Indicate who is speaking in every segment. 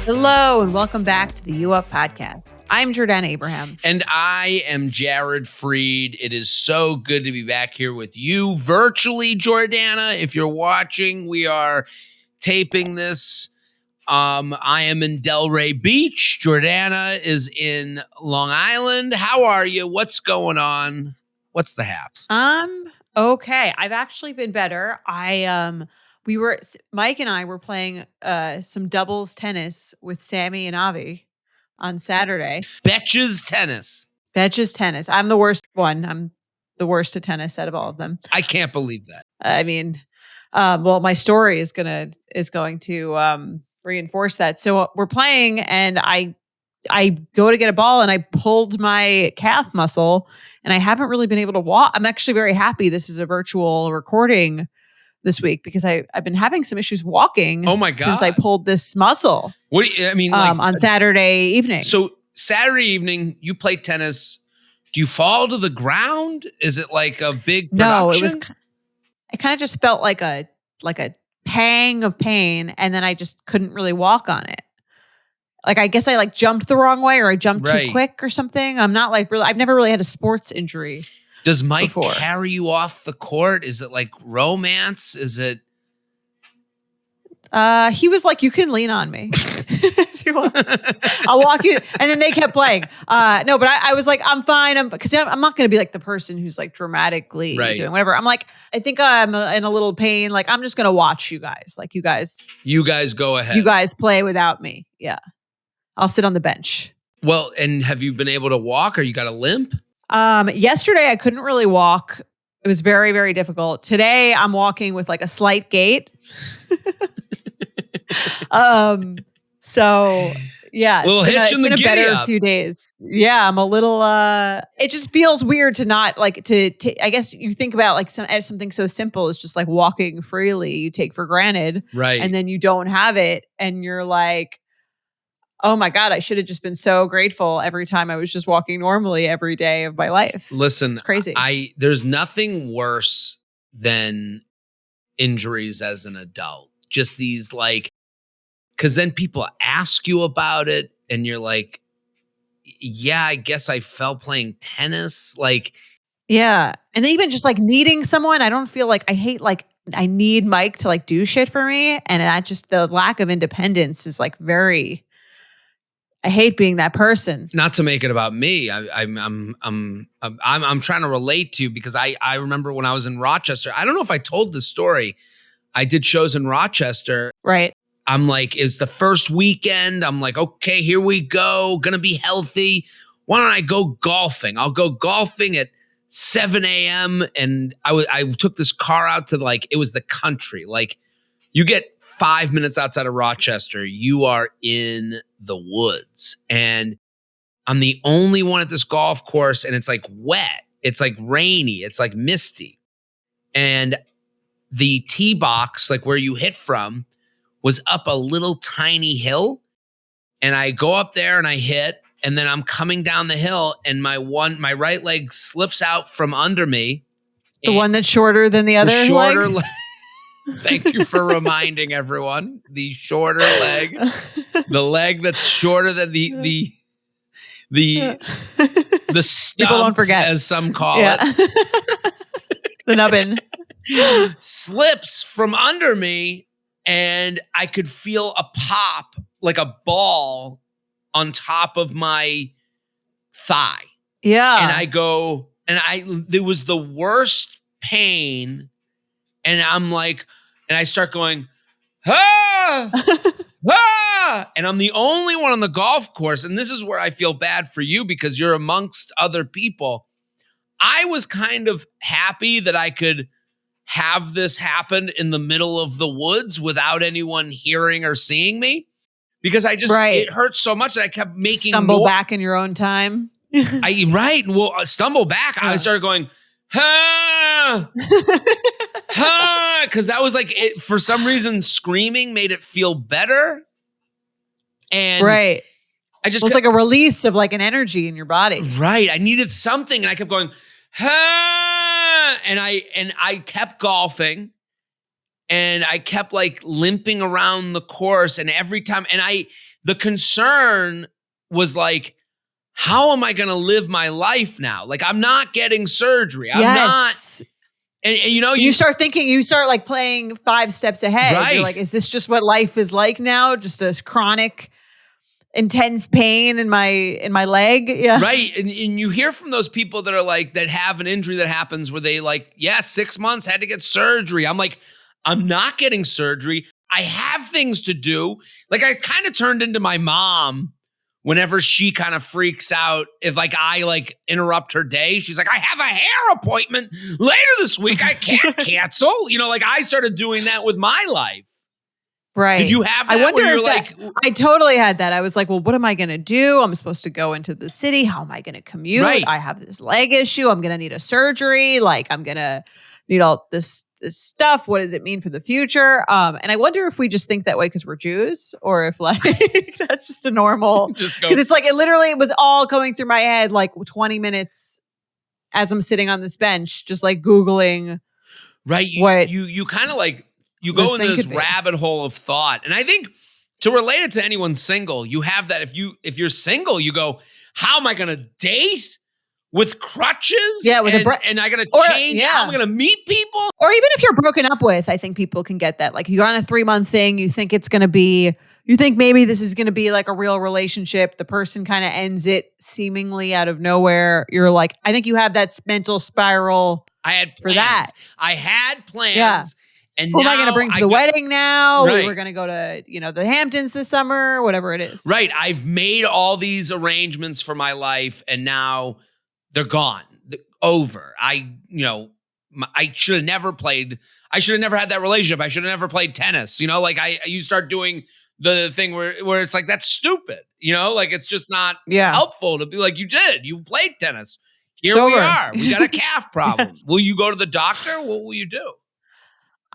Speaker 1: Hello and welcome back to the U Up Podcast. I'm Jordana Abraham.
Speaker 2: And I am Jared Freed. It is so good to be back here with you virtually, Jordana. If you're watching, we are taping this. I am in Delray Beach. Jordana is in Long Island. How are you? What's going on? What's the haps?
Speaker 1: Okay. I've actually been better. Mike and I were playing some doubles tennis with Sammy and Avi on Saturday.
Speaker 2: Betches tennis.
Speaker 1: Betches tennis. I'm the worst one. I'm the worst at tennis out of all of them.
Speaker 2: I can't believe that.
Speaker 1: I mean, my story is going to reinforce that. So we're playing and I go to get a ball and I pulled my calf muscle and I haven't really been able to walk. I'm actually very happy this is a virtual recording this week because I've been having some issues walking.
Speaker 2: Oh my God.
Speaker 1: Since I pulled this muscle.
Speaker 2: What do you, I mean,
Speaker 1: on Saturday evening.
Speaker 2: So Saturday evening, you play tennis. Do you fall to the ground? Is it like a big production?
Speaker 1: No, it kind of just felt like a pang of pain and then I just couldn't really walk on it. Like, I guess I jumped the wrong way or I jumped too quick or something. I'm not I've never really had a sports injury.
Speaker 2: Does Mike
Speaker 1: before.
Speaker 2: Carry you off the court? Is it like romance? Is it?
Speaker 1: He was like, you can lean on me if you want. I'll walk you. And then they kept playing. No, but I was like, I'm fine. Because I'm not going to be like the person who's like dramatically doing whatever. I'm like, I think I'm in a little pain. Like, I'm just going to watch you guys. Like, you guys
Speaker 2: go ahead.
Speaker 1: You guys play without me. Yeah. I'll sit on the bench.
Speaker 2: Well, and have you been able to walk or you got a limp?
Speaker 1: Yesterday I couldn't really walk. It was very, very difficult. Today I'm walking with like a slight gait. So yeah,
Speaker 2: it's been a
Speaker 1: better few days. Yeah, I'm a little, it just feels weird to not like to I guess you think about like something so simple as just like walking freely you take for granted.
Speaker 2: Right.
Speaker 1: And then you don't have it and you're like, oh my God, I should have just been so grateful every time I was just walking normally every day of my life.
Speaker 2: Listen,
Speaker 1: it's crazy.
Speaker 2: There's nothing worse than injuries as an adult. Just these because then people ask you about it and you're like, yeah, I guess I fell playing tennis.
Speaker 1: Yeah. And then even just needing someone, I don't feel like I need Mike to do shit for me. And that just the lack of independence is I hate being that person.
Speaker 2: Not to make it about me. I'm trying to relate to you because I remember when I was in Rochester. I don't know if I told this story. I did shows in Rochester.
Speaker 1: Right.
Speaker 2: I'm like, it's the first weekend. I'm like, okay, here we go. Gonna be healthy. Why don't I go golfing? I'll go golfing at 7 a.m. And I took this car out to it was the country. You get 5 minutes outside of Rochester, you are in the woods. And I'm the only one at this golf course, and it's wet. It's rainy. It's misty. And the tee box, where you hit from, was up a little tiny hill. And I go up there and I hit, and then I'm coming down the hill, and my right leg slips out from under me.
Speaker 1: The one that's shorter than the other leg?
Speaker 2: Thank you for reminding everyone. The shorter leg, the leg that's shorter than the stump,
Speaker 1: people don't forget,
Speaker 2: as some call it.
Speaker 1: The nubbin
Speaker 2: slips from under me, and I could feel a pop, like a ball, on top of my thigh.
Speaker 1: Yeah,
Speaker 2: and I go, and there was the worst pain. And I'm like, and I start going, and I'm the only one on the golf course. And this is where I feel bad for you because you're amongst other people. I was kind of happy that I could have this happen in the middle of the woods without anyone hearing or seeing me because it hurt so much that I kept making
Speaker 1: stumble back in your own time.
Speaker 2: Stumble back. I started going, because I was for some reason screaming made it feel better, and
Speaker 1: I just it's like a release of an energy in your body.
Speaker 2: Right, I needed something, and I kept going, and I kept golfing, and I kept limping around the course, and every time, and the concern was like, how am I going to live my life now? Like, I'm not getting surgery. I'm not.
Speaker 1: Yes.
Speaker 2: And you know,
Speaker 1: You start thinking, you start like playing 5 steps ahead.
Speaker 2: Right.
Speaker 1: You're like, is this just what life is like now? Just a chronic, intense pain in my leg? Yeah.
Speaker 2: Right. And you hear from those people that are like, that have an injury that happens where they like, 6 months, had to get surgery. I'm like, I'm not getting surgery. I have things to do. Like, I kind of turned into my mom whenever she kind of freaks out. If like I like interrupt her day, she's like, I have a hair appointment later this week. I can't cancel. You know, like I started doing that with my life.
Speaker 1: Right.
Speaker 2: Did you have that?
Speaker 1: I wonder
Speaker 2: where
Speaker 1: if
Speaker 2: you're
Speaker 1: I totally had that. I was like, well, what am I going to do? I'm supposed to go into the city. How am I going to commute?
Speaker 2: Right.
Speaker 1: I have this leg issue. I'm going to need a surgery. Like, I'm going to need all this stuff. What does it mean for the future? And I wonder if we just think that way because we're Jews, or if like that's just a normal, because it's like, it was all going through my head like 20 minutes as I'm sitting on this bench, just like Googling.
Speaker 2: Right. You kind of like, you go into this rabbit hole of thought. And I think to relate it to anyone single, you have that. If you're single, you go, how am I going to date with crutches?
Speaker 1: Yeah. With
Speaker 2: and I got to change how I'm going to meet people.
Speaker 1: Or even if you're broken up with, I think people can get that. Like, you're on a 3-month thing. You think it's going to be, you think maybe this is going to be like a real relationship. The person kind of ends it seemingly out of nowhere. You're like, I think you have that mental spiral.
Speaker 2: I had plans.
Speaker 1: For that.
Speaker 2: I had plans.
Speaker 1: Yeah.
Speaker 2: And
Speaker 1: who am I going to bring to the wedding now?
Speaker 2: Right.
Speaker 1: We're going to go to, the Hamptons this summer, whatever it is.
Speaker 2: Right. I've made all these arrangements for my life and now they're gone. Over. I should have never played. I should have never had that relationship. I should have never played tennis. Like you start doing the thing where it's like, that's stupid. Like it's just not helpful to be like, you played tennis. Here we are. We got a calf problem. Yes. Will you go to the doctor? What will you do?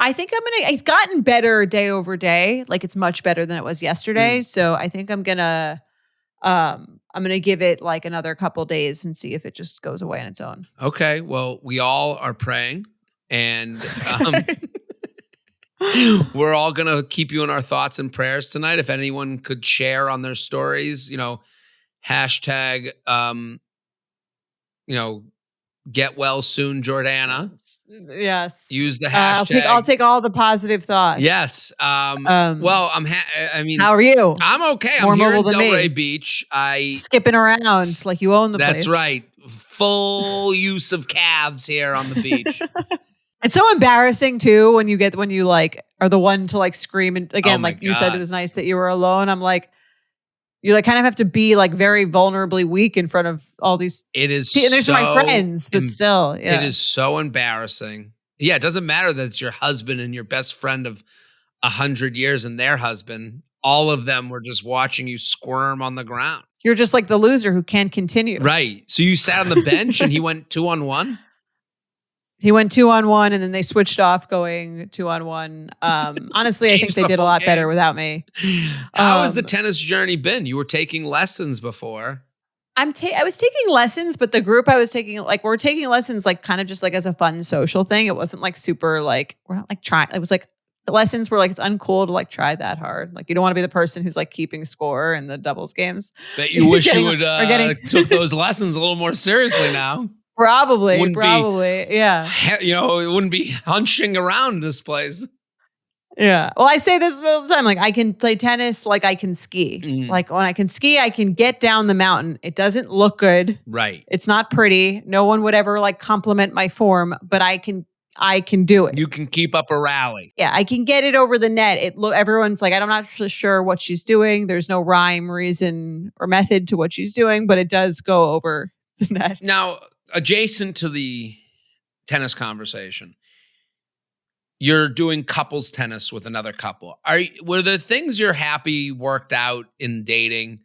Speaker 1: I think it's gotten better day over day. Like, it's much better than it was yesterday. So I think I'm going to give it like another couple days and see if it just goes away on its own.
Speaker 2: Okay. Well, we all are praying, and we're all going to keep you in our thoughts and prayers tonight. If anyone could share on their stories, hashtag, get well soon, Jordana.
Speaker 1: Yes.
Speaker 2: Use the hashtag.
Speaker 1: I'll take all the positive thoughts.
Speaker 2: Yes. Well, how
Speaker 1: are you?
Speaker 2: I'm okay.
Speaker 1: More
Speaker 2: I'm here in
Speaker 1: mobile than
Speaker 2: Delray
Speaker 1: me.
Speaker 2: Beach.
Speaker 1: Skipping around like you own the place.
Speaker 2: That's right. Full use of calves here on the beach.
Speaker 1: It's so embarrassing too when you like are the one to like scream, and again, like you said, it was nice that you were alone. I'm like, you like kind of have to be like very vulnerably weak in front of all these.
Speaker 2: It is,
Speaker 1: and they're my friends, but still,
Speaker 2: it is so embarrassing. Yeah, it doesn't matter that it's your husband and your best friend of 100 years and their husband. All of them were just watching you squirm on the ground.
Speaker 1: You're just like the loser who can't continue.
Speaker 2: Right. So you sat on the bench and he went 2-on-1?
Speaker 1: He went 2-on-1 and then they switched off going 2-on-1. Honestly, I think they did a lot better without me.
Speaker 2: How has the tennis journey been? You were taking lessons before.
Speaker 1: I was taking lessons, but the group I was taking, like, we're taking lessons like kind of just like as a fun social thing. It wasn't like super like, we're not like trying. It was like the lessons were like, it's uncool to like try that hard. Like, you don't want to be the person who's like keeping score in the doubles games.
Speaker 2: Bet you wish you would took those lessons a little more seriously now.
Speaker 1: Probably. Yeah.
Speaker 2: It wouldn't be hunching around this place.
Speaker 1: Yeah. Well, I say this all the time. Like, I can play tennis like I can ski.
Speaker 2: Mm.
Speaker 1: Like, when I can ski, I can get down the mountain. It doesn't look good.
Speaker 2: Right.
Speaker 1: It's not pretty. No one would ever like compliment my form, but I can do it.
Speaker 2: You can keep up a rally.
Speaker 1: Yeah, I can get it over the net. Everyone's like, I'm not really sure what she's doing. There's no rhyme, reason, or method to what she's doing, but it does go over the net.
Speaker 2: Now, adjacent to the tennis conversation, you're doing couples tennis with another couple. Were there things you're happy worked out in dating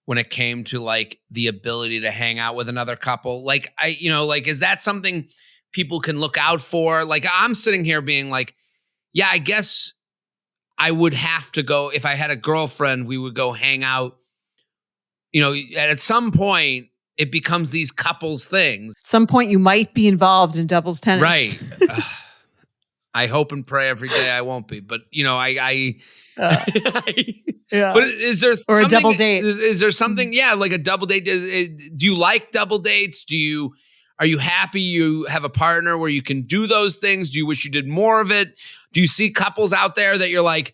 Speaker 2: when it came to like the ability to hang out with another couple? Like, is that something people can look out for? Like, I'm sitting here being like, yeah, I guess I would have to go. If I had a girlfriend, we would go hang out. At some point, it becomes these couples things.
Speaker 1: At some point, you might be involved in doubles tennis.
Speaker 2: Right. I hope and pray every day I won't be. But,
Speaker 1: Yeah.
Speaker 2: But is there
Speaker 1: Or a
Speaker 2: something,
Speaker 1: double date.
Speaker 2: is there something, yeah, like a double date? Do you like double dates? Are you happy you have a partner where you can do those things? Do you wish you did more of it? Do you see couples out there that you're like,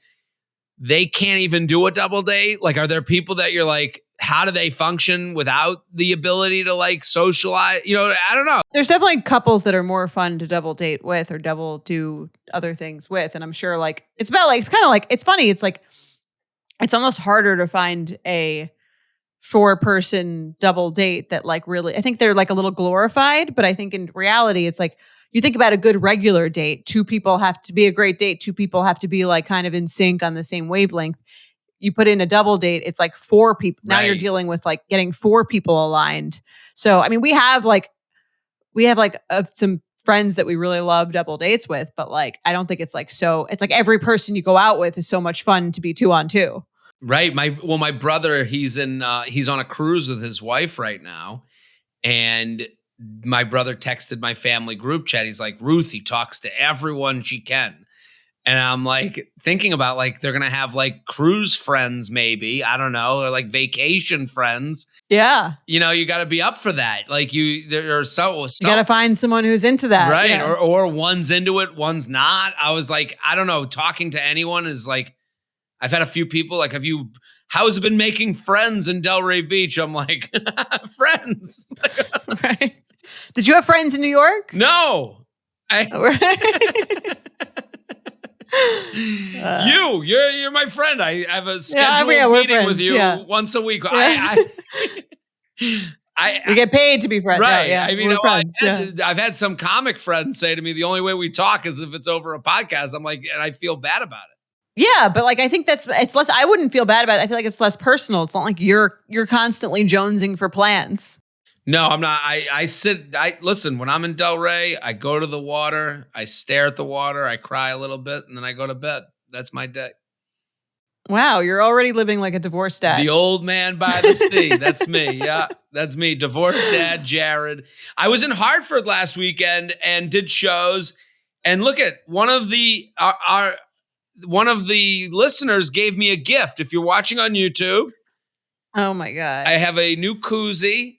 Speaker 2: they can't even do a double date? Like, are there people that you're like, how do they function without the ability to like socialize? I don't know.
Speaker 1: There's definitely couples that are more fun to double date with or double do other things with. And I'm sure like, it's kind of like, it's funny. It's like, it's almost harder to find a 4-person double date that like really, I think they're like a little glorified, but I think in reality, it's like, you think about a good regular date, 2 people have to be a great date. 2 people have to be like kind of in sync on the same wavelength. You put in a double date, it's like 4 people. Now you're
Speaker 2: Right.
Speaker 1: dealing with like getting 4 people aligned. So, I mean, we have like some friends that we really love double dates with, but like, I don't think it's like, so it's like every person you go out with is so much fun to be 2 on 2.
Speaker 2: Right. My brother, he's on a cruise with his wife right now. And my brother texted my family group chat. He's like, Ruthie talks to everyone she can. And I'm like thinking about like, they're going to have like cruise friends, maybe, I don't know, or like vacation friends.
Speaker 1: Yeah.
Speaker 2: You got to be up for that. Like there are
Speaker 1: You got to find someone who's into that.
Speaker 2: right.
Speaker 1: Yeah.
Speaker 2: Or one's into it, one's not. I was like, I don't know. Talking to anyone is like, I've had a few people like, how's it been making friends in Delray Beach? I'm like, friends.
Speaker 1: Right. Did you have friends in New York?
Speaker 2: No. You're my friend. I have a scheduled meeting with you once a week.
Speaker 1: We get paid to be friends.
Speaker 2: Right.
Speaker 1: Yeah,
Speaker 2: I mean, I've had some comic friends say to me, the only way we talk is if it's over a podcast. I'm like, and I feel bad about it.
Speaker 1: Yeah, but like I think it's less. I wouldn't feel bad about it. I feel like it's less personal. It's not like you're constantly jonesing for plans.
Speaker 2: No, I'm not. I listen, when I'm in Delray, I go to the water, I stare at the water, I cry a little bit, and then I go to bed. That's my day.
Speaker 1: Wow, you're already living like a divorced dad.
Speaker 2: The old man by the sea. That's me. Yeah, that's me. Divorced dad, Jared. I was in Hartford last weekend and did shows. And look at one of the listeners gave me a gift. If you're watching on YouTube,
Speaker 1: oh my God,
Speaker 2: I have a new koozie.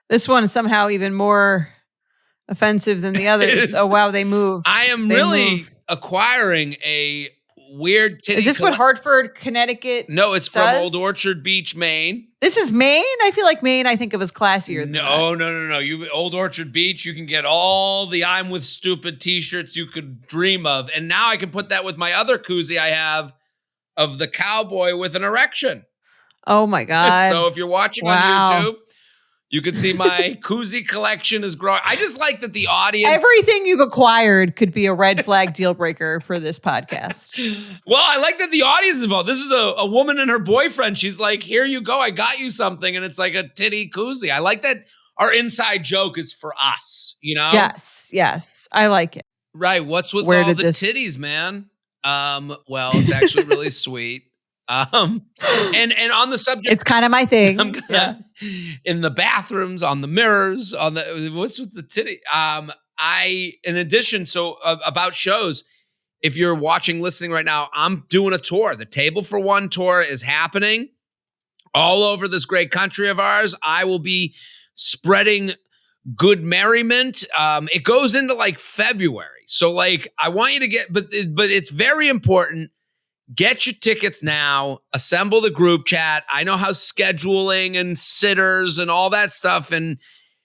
Speaker 1: This one is somehow even more offensive than the others. Oh wow, they move.
Speaker 2: I am really acquiring a weird titty.
Speaker 1: Is this what Hartford, Connecticut?
Speaker 2: No, it's from Old Orchard Beach, Maine.
Speaker 1: This is Maine? I feel like Maine, I think of as classier than that.
Speaker 2: No. You Old Orchard Beach, you can get all the I'm with stupid t-shirts you could dream of. And now I can put that with my other koozie I have of the cowboy with an erection.
Speaker 1: Oh my God.
Speaker 2: So if you're watching on YouTube, you can see my koozie collection is growing. I just like that the audience...
Speaker 1: Everything you've acquired could be a red flag deal breaker for this podcast.
Speaker 2: Well, I like that the audience is involved. This is a woman and her boyfriend. She's like, here you go. I got you something. And it's like a titty koozie. I like that our inside joke is for us,
Speaker 1: Yes. I like it.
Speaker 2: Right. What's with all the titties, man? Well, it's actually really sweet. And on the subject,
Speaker 1: it's kind of my thing.
Speaker 2: In the bathrooms, on the mirrors, what's with the titty? In addition, about shows, if you're listening right now, I'm doing a tour. The Table for One tour is happening all over this great country of ours. I will be spreading good merriment. It goes into like February. So like, I want you to get, but it's very important. Get your tickets now, assemble the group chat. I know how scheduling and sitters and all that stuff. And,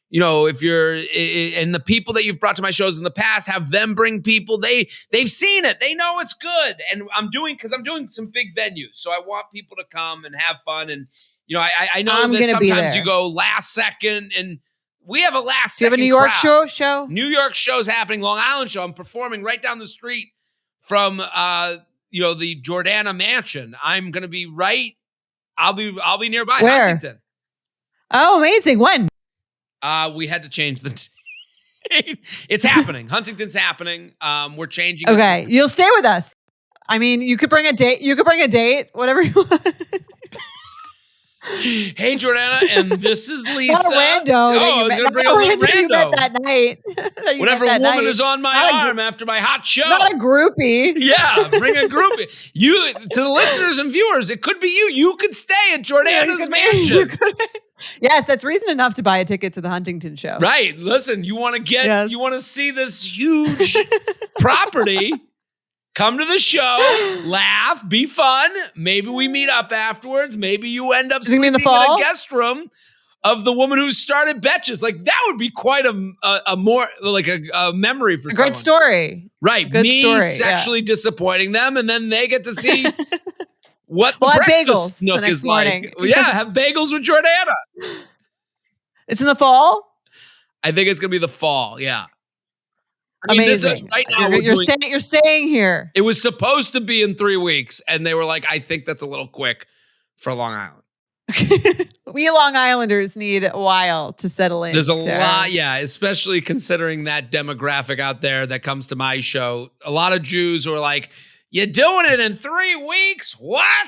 Speaker 2: if you're, and the people that you've brought to my shows in the past, have them bring people. They've seen it. They know it's good. And I'm doing some big venues. So I want people to come and have fun. And, I know that sometimes you go last second, and we have a last second.
Speaker 1: Do you have a New York show?
Speaker 2: New York show's happening, Long Island show. I'm performing right down the street from, the Jordana Mansion. I'm going to be I'll be nearby.
Speaker 1: Where?
Speaker 2: Huntington.
Speaker 1: Oh, amazing. When?
Speaker 2: We had to change the date. It's happening. Huntington's happening. We're changing.
Speaker 1: Okay. You'll stay with us. I mean, you could bring a date. Whatever you want.
Speaker 2: Hey, Jordana, and this is Lisa.
Speaker 1: Not a rando that
Speaker 2: I
Speaker 1: you
Speaker 2: was
Speaker 1: met.
Speaker 2: going to
Speaker 1: Not
Speaker 2: bring
Speaker 1: a
Speaker 2: a little
Speaker 1: rando you met
Speaker 2: rando.
Speaker 1: that night. That you
Speaker 2: Whatever
Speaker 1: met that
Speaker 2: woman
Speaker 1: night.
Speaker 2: is on my
Speaker 1: Not a
Speaker 2: arm after my hot show.
Speaker 1: Not a groupie.
Speaker 2: Yeah, bring a groupie. You, to the listeners and viewers, it could be you. You could stay at Jordana's mansion.
Speaker 1: Yes, that's reason enough to buy a ticket to the Huntington show.
Speaker 2: Right. Listen, you want to see this huge property. Come to the show, laugh, be fun. Maybe we meet up afterwards. Maybe you end up sleeping in a guest room of the woman who started Betches. Like, that would be quite a memory for someone.
Speaker 1: Great story.
Speaker 2: Right.
Speaker 1: Good
Speaker 2: Me
Speaker 1: story,
Speaker 2: sexually disappointing them, and then they get to see what the
Speaker 1: have
Speaker 2: breakfast
Speaker 1: bagels
Speaker 2: nook
Speaker 1: the next
Speaker 2: is
Speaker 1: morning.
Speaker 2: like. Well, yeah, have bagels with Jordana.
Speaker 1: It's in the fall?
Speaker 2: I think it's going to be the fall, yeah. I mean,
Speaker 1: amazing.
Speaker 2: Right now,
Speaker 1: you're staying here.
Speaker 2: It was supposed to be in 3 weeks, and they were like, I think that's a little quick for Long Island.
Speaker 1: We Long Islanders need a while to settle in.
Speaker 2: There's a lot, yeah, especially considering that demographic out there that comes to my show. A lot of Jews who are like, you're doing it in 3 weeks? What?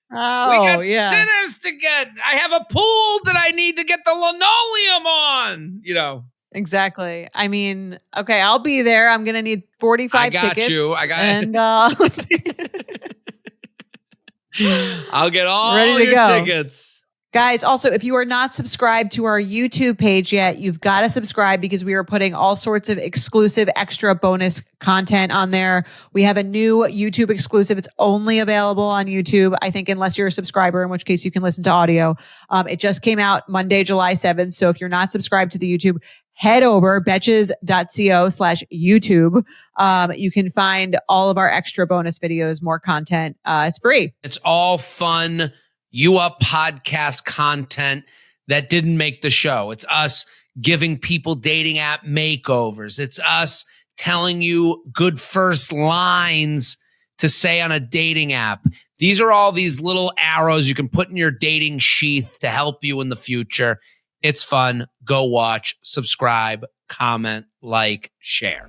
Speaker 1: Oh,
Speaker 2: we got sinners to get. I have a pool that I need to get the linoleum on, you know.
Speaker 1: Exactly. I mean, okay, I'll be there. I'm going to need 45 tickets.
Speaker 2: I got you. And I'll get all
Speaker 1: ready to
Speaker 2: your
Speaker 1: go.
Speaker 2: tickets.
Speaker 1: Guys, also, if you are not subscribed to our YouTube page yet, you've got to subscribe because we are putting all sorts of exclusive extra bonus content on there. We have a new YouTube exclusive. It's only available on YouTube, I think, unless you're a subscriber, in which case you can listen to audio. It just came out Monday, July 7th. So if you're not subscribed to the YouTube, head over betches.co/YouTube. You can find all of our extra bonus videos, more content. It's free.
Speaker 2: It's all fun. You Up podcast content that didn't make the show. It's us giving people dating app makeovers. It's us telling you good first lines to say on a dating app. These are all these little arrows you can put in your dating sheath to help you in the future. It's fun. Go watch, subscribe, comment, like, share.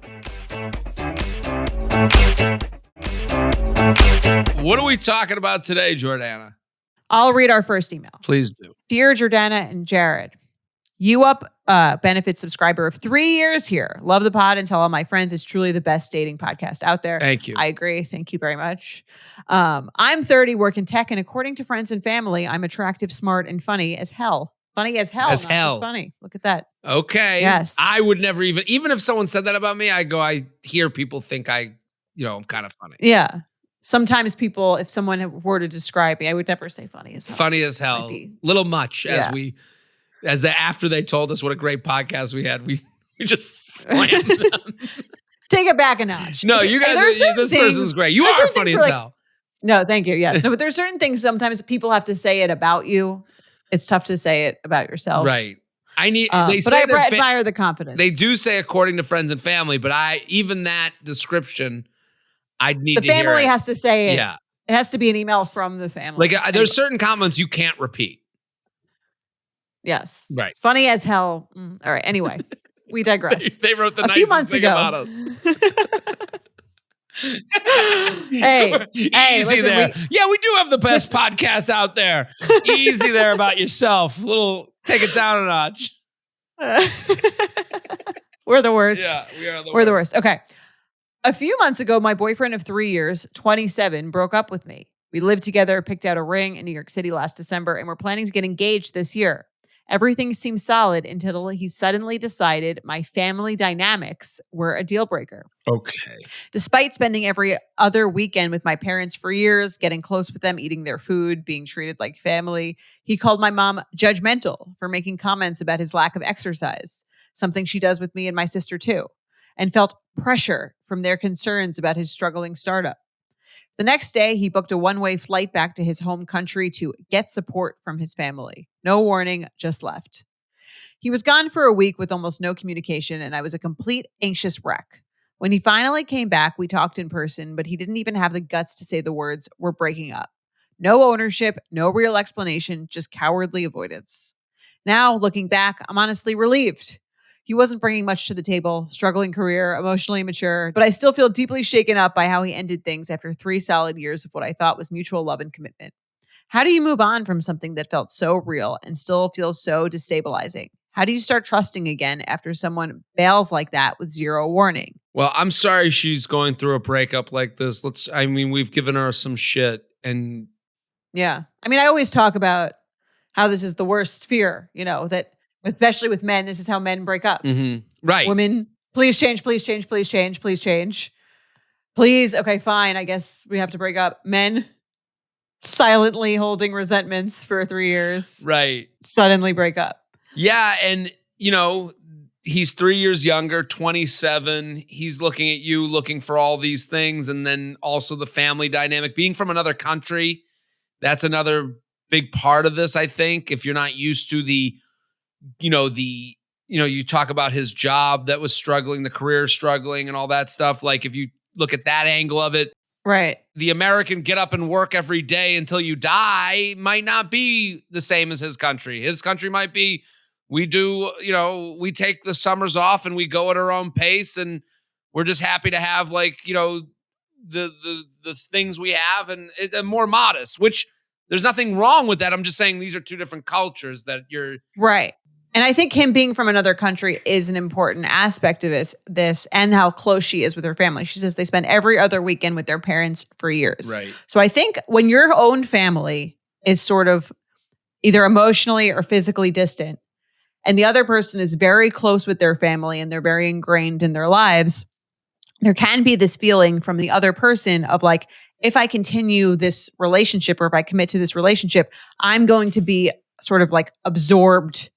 Speaker 2: What are we talking about today, Jordana?
Speaker 1: I'll read our first email.
Speaker 2: Please do.
Speaker 1: Dear Jordana and Jared, You Up benefits subscriber of 3 years here. Love the pod and tell all my friends it's truly the best dating podcast out there.
Speaker 2: Thank you.
Speaker 1: I agree. Thank you very much. I'm 30, work in tech, and according to friends and family, I'm attractive, smart, and funny as hell. Funny as hell.
Speaker 2: As hell.
Speaker 1: Funny. Look at that.
Speaker 2: Okay.
Speaker 1: Yes.
Speaker 2: I would never even if someone said that about me, I hear people think I'm kind of funny.
Speaker 1: Yeah. Sometimes people, if someone were to describe me, I would never say funny as hell.
Speaker 2: Funny as hell. Little much after they told us what a great podcast we had, we just slammed them.
Speaker 1: Take it back a notch.
Speaker 2: No, you guys, this person's great. You are funny as hell.
Speaker 1: No, thank you. Yes. No, but there's certain things sometimes people have to say it about you. It's tough to say it about yourself.
Speaker 2: Right. I
Speaker 1: admire the confidence.
Speaker 2: They do say according to friends and family, but even that description, I'd need to hear it.
Speaker 1: The family has to say it.
Speaker 2: Yeah.
Speaker 1: It has to be an email from the family.
Speaker 2: Like there's certain comments you can't repeat.
Speaker 1: Yes.
Speaker 2: Right.
Speaker 1: Funny as hell. All right. Anyway, we digress.
Speaker 2: They wrote the
Speaker 1: a few months
Speaker 2: thing
Speaker 1: ago.
Speaker 2: about us.
Speaker 1: hey,
Speaker 2: easy there. We do have the best podcast out there. Easy there about yourself. Take it down a notch.
Speaker 1: We're the worst.
Speaker 2: Yeah,
Speaker 1: we're the worst. Okay. A few months ago, my boyfriend of 3 years, 27, broke up with me. We lived together, picked out a ring in New York City last December, and we're planning to get engaged this year. Everything seemed solid until he suddenly decided my family dynamics were a deal breaker.
Speaker 2: Okay.
Speaker 1: Despite spending every other weekend with my parents for years, getting close with them, eating their food, being treated like family, he called my mom judgmental for making comments about his lack of exercise, something she does with me and my sister too, and felt pressure from their concerns about his struggling startup. The next day, he booked a one-way flight back to his home country to get support from his family. No warning, just left. He was gone for a week with almost no communication, and I was a complete anxious wreck. When he finally came back, we talked in person, but he didn't even have the guts to say the words, "We're breaking up." No ownership, no real explanation, just cowardly avoidance. Now, looking back, I'm honestly relieved. He wasn't bringing much to the table, struggling career, emotionally immature, but I still feel deeply shaken up by how he ended things after 3 solid years of what I thought was mutual love and commitment. How do you move on from something that felt so real and still feels so destabilizing? How do you start trusting again after someone bails like that with zero warning?
Speaker 2: Well, I'm sorry she's going through a breakup like this. I mean, we've given her some shit and
Speaker 1: Yeah. I mean, I always talk about how this is the worst fear, that especially with men, this is how men break up.
Speaker 2: right.
Speaker 1: Women, please change, please change, please change, please change. Please, okay, fine. I guess we have to break up. Men silently holding resentments for 3 years,
Speaker 2: Right.
Speaker 1: suddenly break up.
Speaker 2: Yeah. And, he's 3 years younger, 27. He's looking at you, looking for all these things. And then also the family dynamic. Being from another country, that's another big part of this, I think. If you're not used to you talk about his job that was struggling, the career struggling, and all that stuff. Like, if you look at that angle of it,
Speaker 1: Right.
Speaker 2: the American get up and work every day until you die might not be the same as his country. His country might be, we take the summers off and we go at our own pace, and we're just happy to have the things we have, and more modest, which there's nothing wrong with that. I'm just saying these are two different cultures that you're
Speaker 1: Right. And I think him being from another country is an important aspect of this and how close she is with her family. She says they spend every other weekend with their parents for years.
Speaker 2: right.
Speaker 1: So I think when your own family is sort of either emotionally or physically distant, and the other person is very close with their family and they're very ingrained in their lives, there can be this feeling from the other person of like, if I continue this relationship or if I commit to this relationship, I'm going to be sort of like absorbed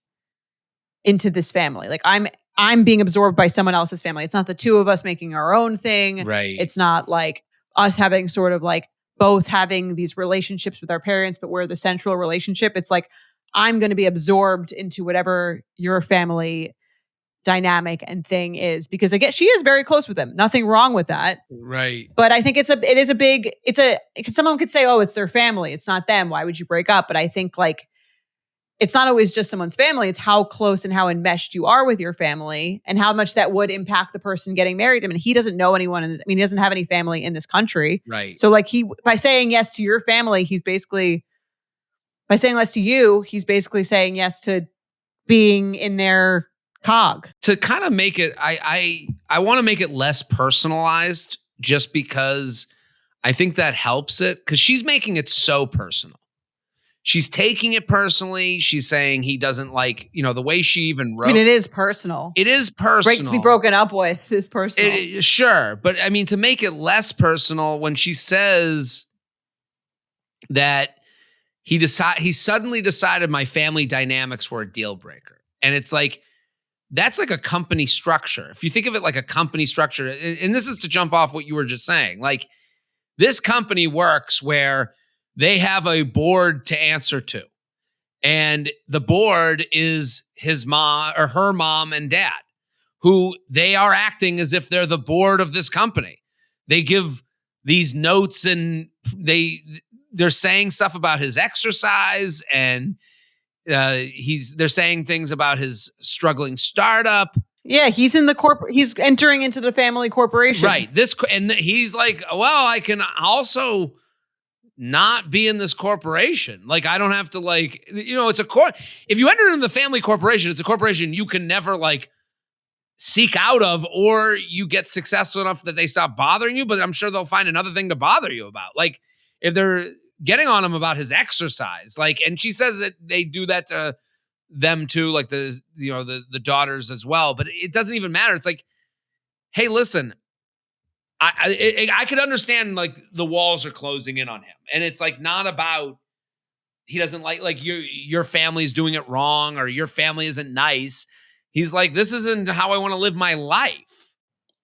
Speaker 1: into this family. Like I'm being absorbed by someone else's family. It's not the two of us making our own thing.
Speaker 2: Right.
Speaker 1: It's not like us having sort of like both having these relationships with our parents, but we're the central relationship. It's like I'm going to be absorbed into whatever your family dynamic and thing is, because again, she is very close with them. Nothing wrong with that.
Speaker 2: Right.
Speaker 1: But I think someone could say, oh, it's their family. It's not them. Why would you break up? But I think like, it's not always just someone's family. It's how close and how enmeshed you are with your family and how much that would impact the person getting married. I mean, he doesn't know anyone. He doesn't have any family in this country.
Speaker 2: Right.
Speaker 1: So like by saying yes to your family, by saying less to you, he's basically saying yes to being in their cog.
Speaker 2: To kind of make it, I want to make it less personalized, just because I think that helps it, because she's making it so personal. She's taking it personally. She's saying he doesn't like, the way she even wrote.
Speaker 1: I mean, it is personal.
Speaker 2: It is personal.
Speaker 1: Break to be broken up with is personal.
Speaker 2: Sure. But I mean, to make it less personal, when she says that he suddenly decided my family dynamics were a deal breaker. And it's like, that's like a company structure. If you think of it like a company structure, and this is to jump off what you were just saying, like this company works where they have a board to answer to. And the board is his mom or her mom and dad, who they are acting as if they're the board of this company. They give these notes, and they're saying stuff about his exercise, and they're saying things about his struggling startup.
Speaker 1: Yeah, he's in the he's entering into the family corporation.
Speaker 2: Right. And he's like, well, I can also not be in this corporation. Like, I don't have to it's a if you enter in the family corporation, it's a corporation you can never seek out of, or you get successful enough that they stop bothering you, but I'm sure they'll find another thing to bother you about. Like if they're getting on him about his exercise, and she says that they do that to them too, like the daughters as well, but it doesn't even matter. It's like, hey, listen, I could understand the walls are closing in on him, and it's not about he doesn't like your family's doing it wrong or your family isn't nice. He's like, this isn't how I want to live my life.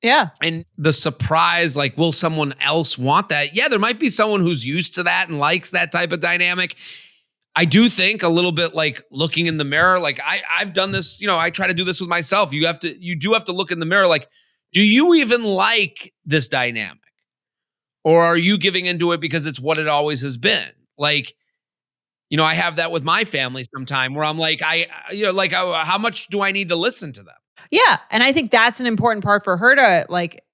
Speaker 1: Yeah.
Speaker 2: And the surprise, will someone else want that? Yeah, there might be someone who's used to that and likes that type of dynamic. I do think a little bit looking in the mirror. I've done this, I try to do this with myself. You do have to look in the mirror. Do you even like this dynamic? Or are you giving into it because it's what it always has been? I have that with my family sometime where I'm how much do I need to listen to them?
Speaker 1: Yeah. And I think that's an important part for her to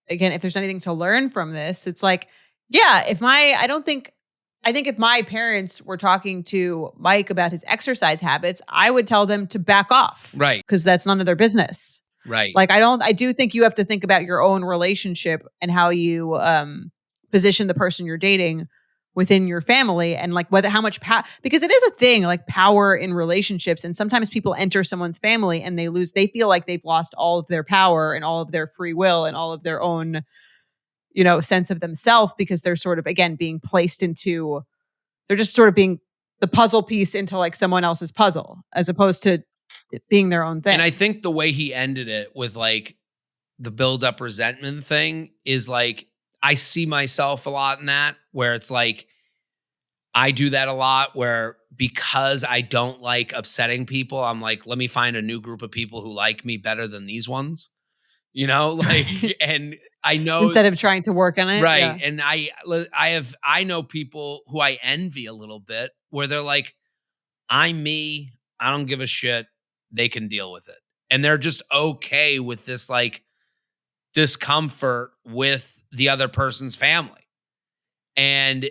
Speaker 1: again, if there's anything to learn from this, it's yeah, I don't think I think if my parents were talking to Mike about his exercise habits, I would tell them to back off
Speaker 2: Right.
Speaker 1: because that's none of their business.
Speaker 2: Right.
Speaker 1: Like, I do think you have to think about your own relationship and how you position the person you're dating within your family, and like whether how much power, because it is a thing, like power in relationships. And sometimes people enter someone's family and they feel like they've lost all of their power and all of their free will and all of their own, sense of themselves, because they're sort of, again, being placed into, they're just sort of being the puzzle piece into like someone else's puzzle, as opposed to it being their own
Speaker 2: And
Speaker 1: thing.
Speaker 2: I think the way he ended it with like the build up resentment thing is like, I see myself a lot in that, where it's like, I do that a lot where because I don't like upsetting people, I'm like, let me find a new group of people who like me better than these ones, like, and I know,
Speaker 1: Instead of trying to work on it.
Speaker 2: right.
Speaker 1: Yeah.
Speaker 2: And I know people who I envy a little bit where they're like, I'm me. I don't give a shit. They can deal with it. And they're just okay with this like discomfort with the other person's family. And,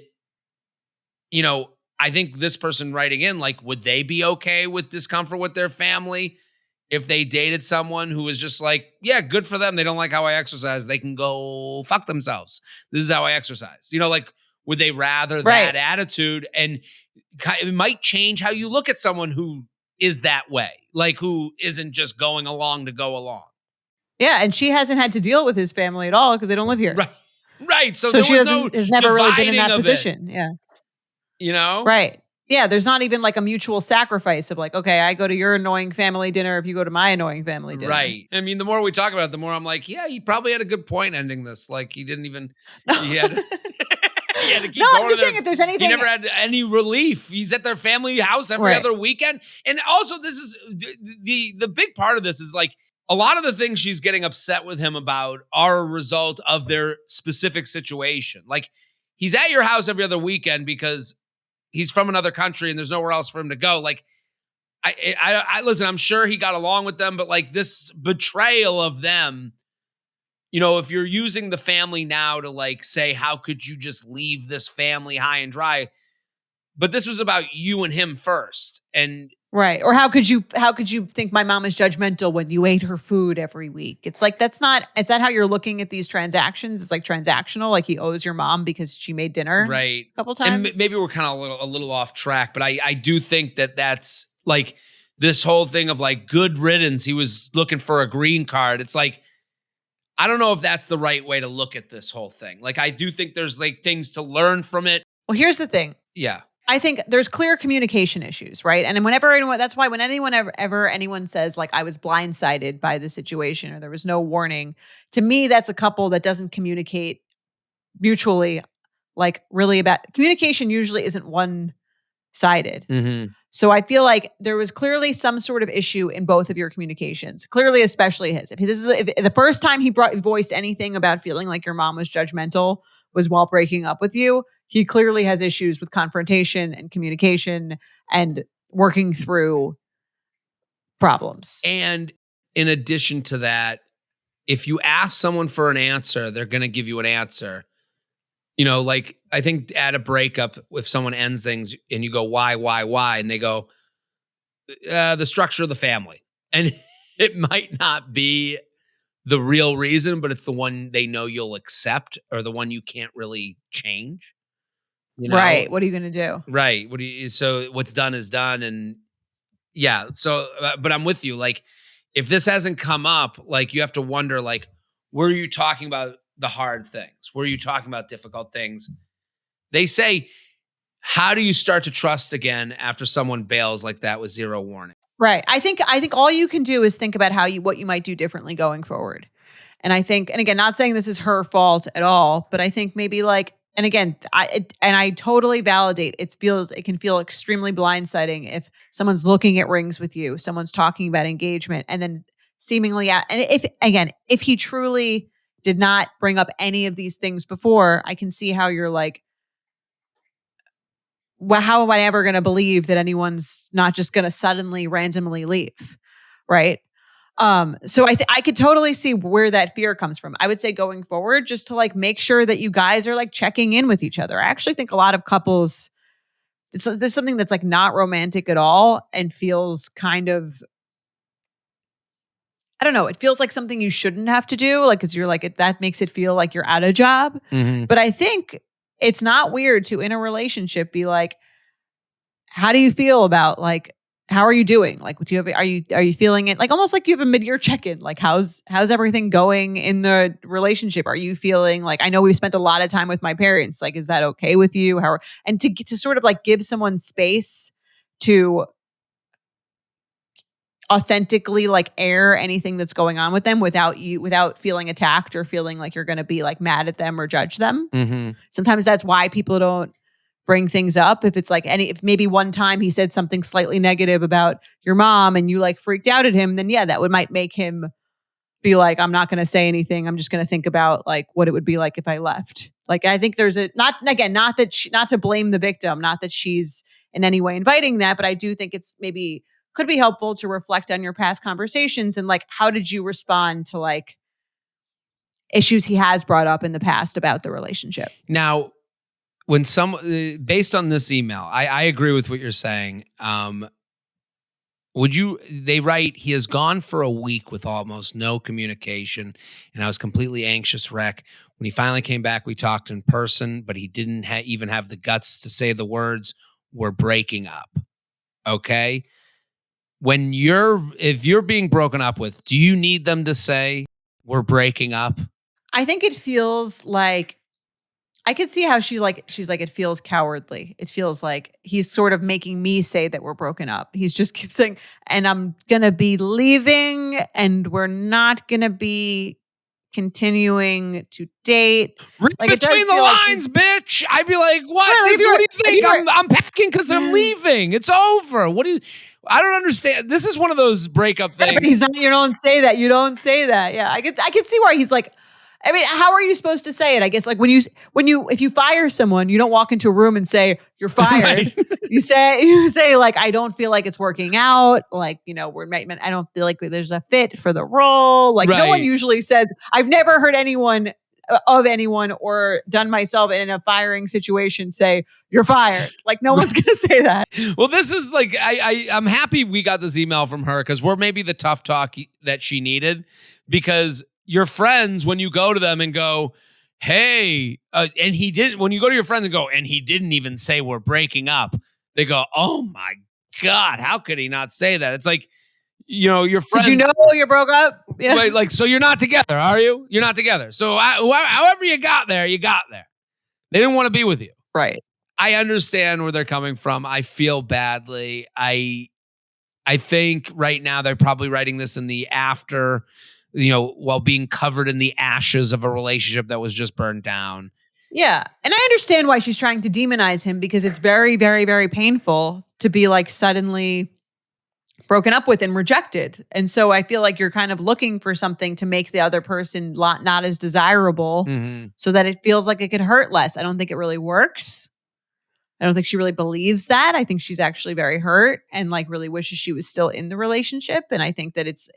Speaker 2: I think this person writing in, like, would they be okay with discomfort with their family if they dated someone who was just like, yeah, good for them. They don't like how I exercise. They can go fuck themselves. This is how I exercise. Like, would they rather that
Speaker 1: Right.
Speaker 2: attitude? And it might change how you look at someone who is that way, like who isn't just going along to go along.
Speaker 1: Yeah, and she hasn't had to deal with his family at all because they don't live here.
Speaker 2: Right. Right. So
Speaker 1: So
Speaker 2: there
Speaker 1: she
Speaker 2: was no
Speaker 1: has never really been in
Speaker 2: dividing
Speaker 1: that
Speaker 2: of it,
Speaker 1: position. Yeah.
Speaker 2: you know?
Speaker 1: Right. Yeah, there's not even like a mutual sacrifice of like, okay, I go to your annoying family dinner if you go to my annoying family dinner.
Speaker 2: Right. I mean, the more we talk about it, the more I'm like, yeah, he probably had a good point ending this. Like he didn't even
Speaker 1: No.
Speaker 2: he had he had to
Speaker 1: No,
Speaker 2: keep
Speaker 1: I'm
Speaker 2: going to
Speaker 1: just
Speaker 2: their
Speaker 1: saying if there's
Speaker 2: he
Speaker 1: anything.
Speaker 2: never had any relief. He's at their family house every
Speaker 1: Right.
Speaker 2: other weekend. And also this is the big part of this is like a lot of the things she's getting upset with him about are a result of their specific situation. Like he's at your house every other weekend because he's from another country and there's nowhere else for him to go. Like I listen, I'm sure he got along with them, but like this betrayal of them, if you're using the family now to like say, how could you just leave this family high and dry? But this was about you and him first. And
Speaker 1: Right. Or how could you think my mom is judgmental when you ate her food every week? It's like is that how you're looking at these transactions? It's like transactional, like he owes your mom because she made dinner
Speaker 2: right.
Speaker 1: a couple
Speaker 2: And
Speaker 1: times.
Speaker 2: maybe we're kind of a little off track, but I do think that that's like this whole thing of like good riddance. He was looking for a green card. It's like, I don't know if that's the right way to look at this whole thing. Like, I do think there's like things to learn from it.
Speaker 1: Well, here's the thing.
Speaker 2: Yeah.
Speaker 1: I think there's clear communication issues, right? And whenever that's why when anyone ever anyone says like I was blindsided by the situation or there was no warning, to me that's a couple that doesn't communicate mutually, like really about communication usually isn't one-sided.
Speaker 2: Mm-hmm.
Speaker 1: So I feel like there was clearly some sort of issue in both of your communications. Clearly, especially his. If the first time he voiced anything about feeling like your mom was judgmental was while breaking up with you, he clearly has issues with confrontation and communication and working through problems.
Speaker 2: And in addition to that, if you ask someone for an answer, they're going to give you an answer. Like I think at a breakup, if someone ends things and you go, why? And they go, the structure of the family. And it might not be the real reason, but it's the one they know you'll accept or the one you can't really change.
Speaker 1: Right. What are you going to do?
Speaker 2: Right. So what's done is done. And yeah. So, but I'm with you. Like, if this hasn't come up, like, you have to wonder, like, were you talking about the hard things? Were you talking about difficult things? They say, how do you start to trust again after someone bails like that with zero warning?
Speaker 1: Right. I think all you can do is think about what you might do differently going forward. And I think, and again, not saying this is her fault at all, but I think maybe like, and again, I totally validate it can feel extremely blindsiding if someone's looking at rings with you, someone's talking about engagement, and then seemingly, and if he truly did not bring up any of these things before, I can see how you're like, well, how am I ever going to believe that anyone's not just going to suddenly randomly leave? Right. So I could totally see where that fear comes from. I would say going forward, just to like make sure that you guys are like checking in with each other. I actually think a lot of couples, there's something that's like not romantic at all and feels kind of, I don't know, it feels like something you shouldn't have to do. Like, cause you're like, that makes it feel like you're at a job.
Speaker 2: Mm-hmm.
Speaker 1: But I think it's not weird to, in a relationship, be like, how do you feel about like, how are you doing? Like, do you have, are you feeling it? Like almost like you have a mid-year check-in. Like, how's everything going in the relationship? Are you feeling like, I know we've spent a lot of time with my parents. Like, is that okay with you? And to sort of like give someone space to authentically like air anything that's going on with them without feeling attacked or feeling like you're going to be like mad at them or judge them.
Speaker 2: Mm-hmm.
Speaker 1: Sometimes that's why people don't bring things up. If it's like if maybe one time he said something slightly negative about your mom and you like freaked out at him, then yeah, that might make him be like, I'm not going to say anything. I'm just going to think about like what it would be like if I left. Like, I think there's not to blame the victim, not that she's in any way inviting that, but I do think it's maybe could be helpful to reflect on your past conversations and like, how did you respond to like issues he has brought up in the past about the relationship?
Speaker 2: Now, when based on this email, I agree with what you're saying. They write, he has gone for a week with almost no communication, and I was completely anxious wreck. When he finally came back, we talked in person, but he didn't even have the guts to say the words, "We're breaking up." Okay? If you're being broken up with, do you need them to say, "We're breaking up"?
Speaker 1: I think it feels like I could see how she's like, it feels cowardly. It feels like he's sort of making me say that we're broken up. He's just keeps saying, and I'm going to be leaving and we're not going to be continuing to date.
Speaker 2: Read
Speaker 1: Like it does
Speaker 2: between the
Speaker 1: feel like
Speaker 2: lines, bitch. I'd be like, what?
Speaker 1: Really,
Speaker 2: What do you think?
Speaker 1: if
Speaker 2: I'm packing because I'm leaving. It's over. I don't understand. This is one of those breakup things.
Speaker 1: But he's not, you don't say that. You don't say that. Yeah. I could see why he's like, I mean, how are you supposed to say it? I guess like if you fire someone, you don't walk into a room and say you're fired.
Speaker 2: Right.
Speaker 1: You say like, I don't feel like it's working out. Like, I don't feel like there's a fit for the role. Like no one
Speaker 2: Right.
Speaker 1: usually says, I've never heard anyone or done myself in a firing situation say you're fired. Like no one's going to say that.
Speaker 2: Well, this is like, I'm happy we got this email from her because we're maybe the tough talk that she needed, because your friends, when you go to them and go, hey, and he didn't, when you go to your friends and go, and he didn't even say we're breaking up, they go, oh my God, how could he not say that? It's like, your friend.
Speaker 1: Did you know you broke up?
Speaker 2: Yeah. Like, so you're not together, are you? You're not together. So however you got there, you got there. They didn't want to be with you.
Speaker 1: Right.
Speaker 2: I understand where they're coming from. I feel badly. I think right now they're probably writing this in the after, while being covered in the ashes of a relationship that was just burned down.
Speaker 1: Yeah. And I understand why she's trying to demonize him, because it's very, very, very painful to be like suddenly broken up with and rejected. And so I feel like you're kind of looking for something to make the other person not as desirable, so that it feels like it could hurt less. I don't think it really works. I don't think she really believes that. I think she's actually very hurt and like really wishes she was still in the relationship. And I think that it's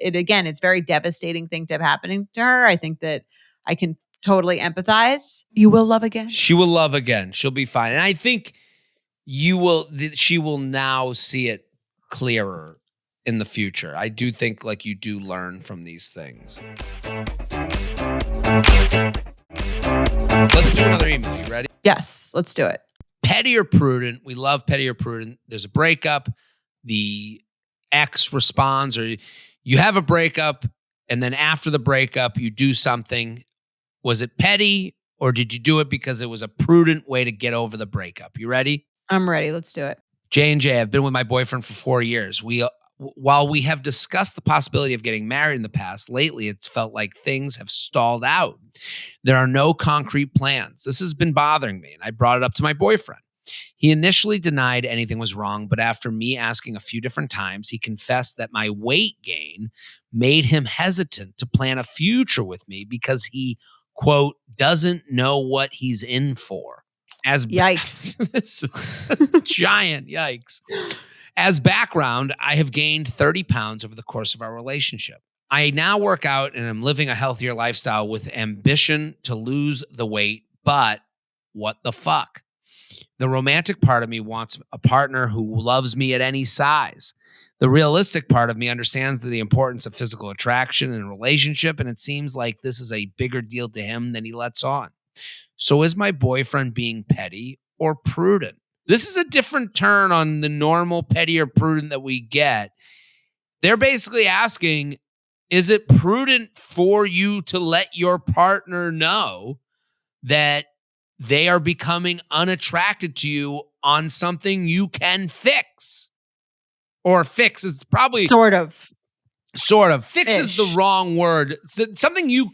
Speaker 1: very devastating thing to have happening to her. I think that I can totally empathize. You will love again.
Speaker 2: She will love again. She'll be fine. And I think she will now see it clearer in the future. I do think like you do learn from these things. Let's do another email. You ready?
Speaker 1: Yes, let's do it.
Speaker 2: Petty or prudent. We love petty or prudent. There's a breakup. The ex responds, or you have a breakup, and then after the breakup, you do something. Was it petty, or did you do it because it was a prudent way to get over the breakup? You ready?
Speaker 1: I'm ready. Let's do it.
Speaker 2: J&J, I've been with my boyfriend for 4 years. While we have discussed the possibility of getting married in the past, lately it's felt like things have stalled out. There are no concrete plans. This has been bothering me, and I brought it up to my boyfriend. He initially denied anything was wrong, but after me asking a few different times, he confessed that my weight gain made him hesitant to plan a future with me because he, quote, doesn't know what he's in for.
Speaker 1: Yikes.
Speaker 2: This is giant yikes. As background, I have gained 30 pounds over the course of our relationship. I now work out and I'm living a healthier lifestyle with ambition to lose the weight, but what the fuck? The romantic part of me wants a partner who loves me at any size. The realistic part of me understands the importance of physical attraction in a relationship, and it seems like this is a bigger deal to him than he lets on. So is my boyfriend being petty or prudent? This is a different turn on the normal petty or prudent that we get. They're basically asking, is it prudent for you to let your partner know that they are becoming unattracted to you on something you can fix? Or fix is probably
Speaker 1: Sort of.
Speaker 2: Fix is the wrong word. Something you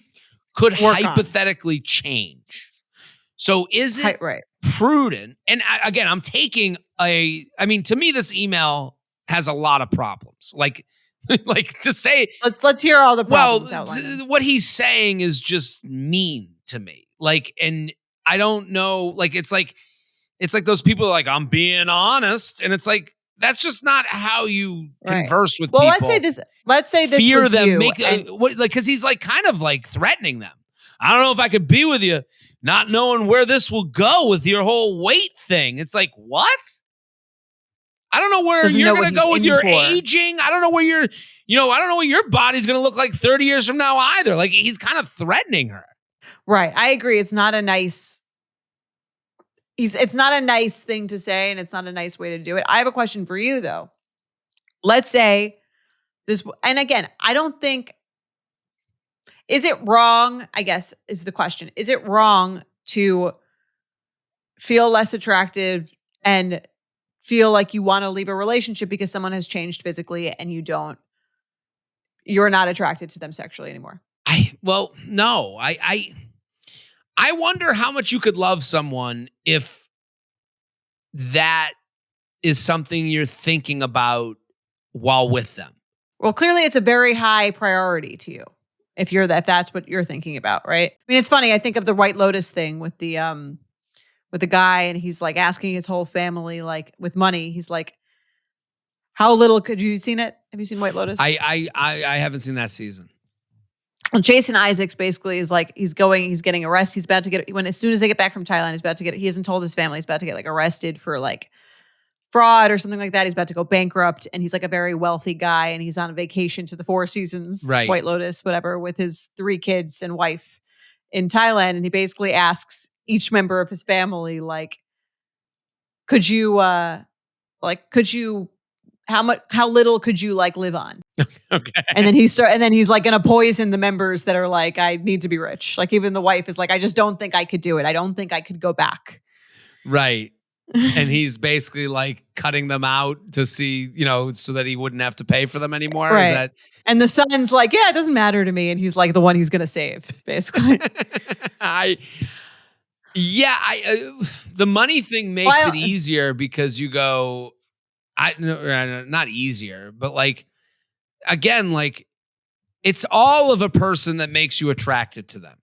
Speaker 2: could hypothetically change. So is it prudent? And again, I'm taking to me, this email has a lot of problems. Like to say,
Speaker 1: let's hear all the problems.
Speaker 2: What he's saying is just mean to me. And I don't know, it's like those people are like, I'm being honest. And it's like, that's just not how you converse with people.
Speaker 1: Let's say this
Speaker 2: fear
Speaker 1: was
Speaker 2: them,
Speaker 1: you,
Speaker 2: because he's kind of threatening them. I don't know if I could be with you, not knowing where this will go with your whole weight thing. It's like, what? I don't know where you're going to go with your aging. I don't know where I don't know what your body's going to look like 30 years from now either. He's kind of threatening her.
Speaker 1: Right. I agree. It's not a nice thing to say, and it's not a nice way to do it. I have a question for you though. Let's say this, and again, I don't think, is it wrong, I guess is the question. Is it wrong to feel less attractive and feel like you want to leave a relationship because someone has changed physically and you're not attracted to them sexually anymore?
Speaker 2: No. I wonder how much you could love someone if that is something you're thinking about while with them.
Speaker 1: Well, clearly it's a very high priority to you if that's what you're thinking about, right? I mean, it's funny. I think of the White Lotus thing with the guy, and he's asking his whole family, with money. He's like, how little could you seen it? Have you seen White Lotus?
Speaker 2: I haven't seen that season.
Speaker 1: Well, Jason Isaacs basically is he's getting arrested. He's about to get, as soon as they get back from Thailand, he hasn't told his family, he's about to get arrested for fraud or something like that. He's about to go bankrupt, and he's a very wealthy guy, and he's on a vacation to the Four Seasons, White Lotus, whatever, with his 3 kids and wife in Thailand. And he basically asks each member of his family, could you how little could you live on?
Speaker 2: Okay.
Speaker 1: And then he's going to poison the members that are I need to be rich. Even the wife is I just don't think I could do it. I don't think I could go back.
Speaker 2: Right. And he's basically cutting them out to see, so that he wouldn't have to pay for them anymore.
Speaker 1: Right.
Speaker 2: Is that?
Speaker 1: And the son's yeah, it doesn't matter to me. And he's the one he's going to save, basically.
Speaker 2: The money thing makes it easier because you go, not easier, but again, it's all of a person that makes you attracted to them.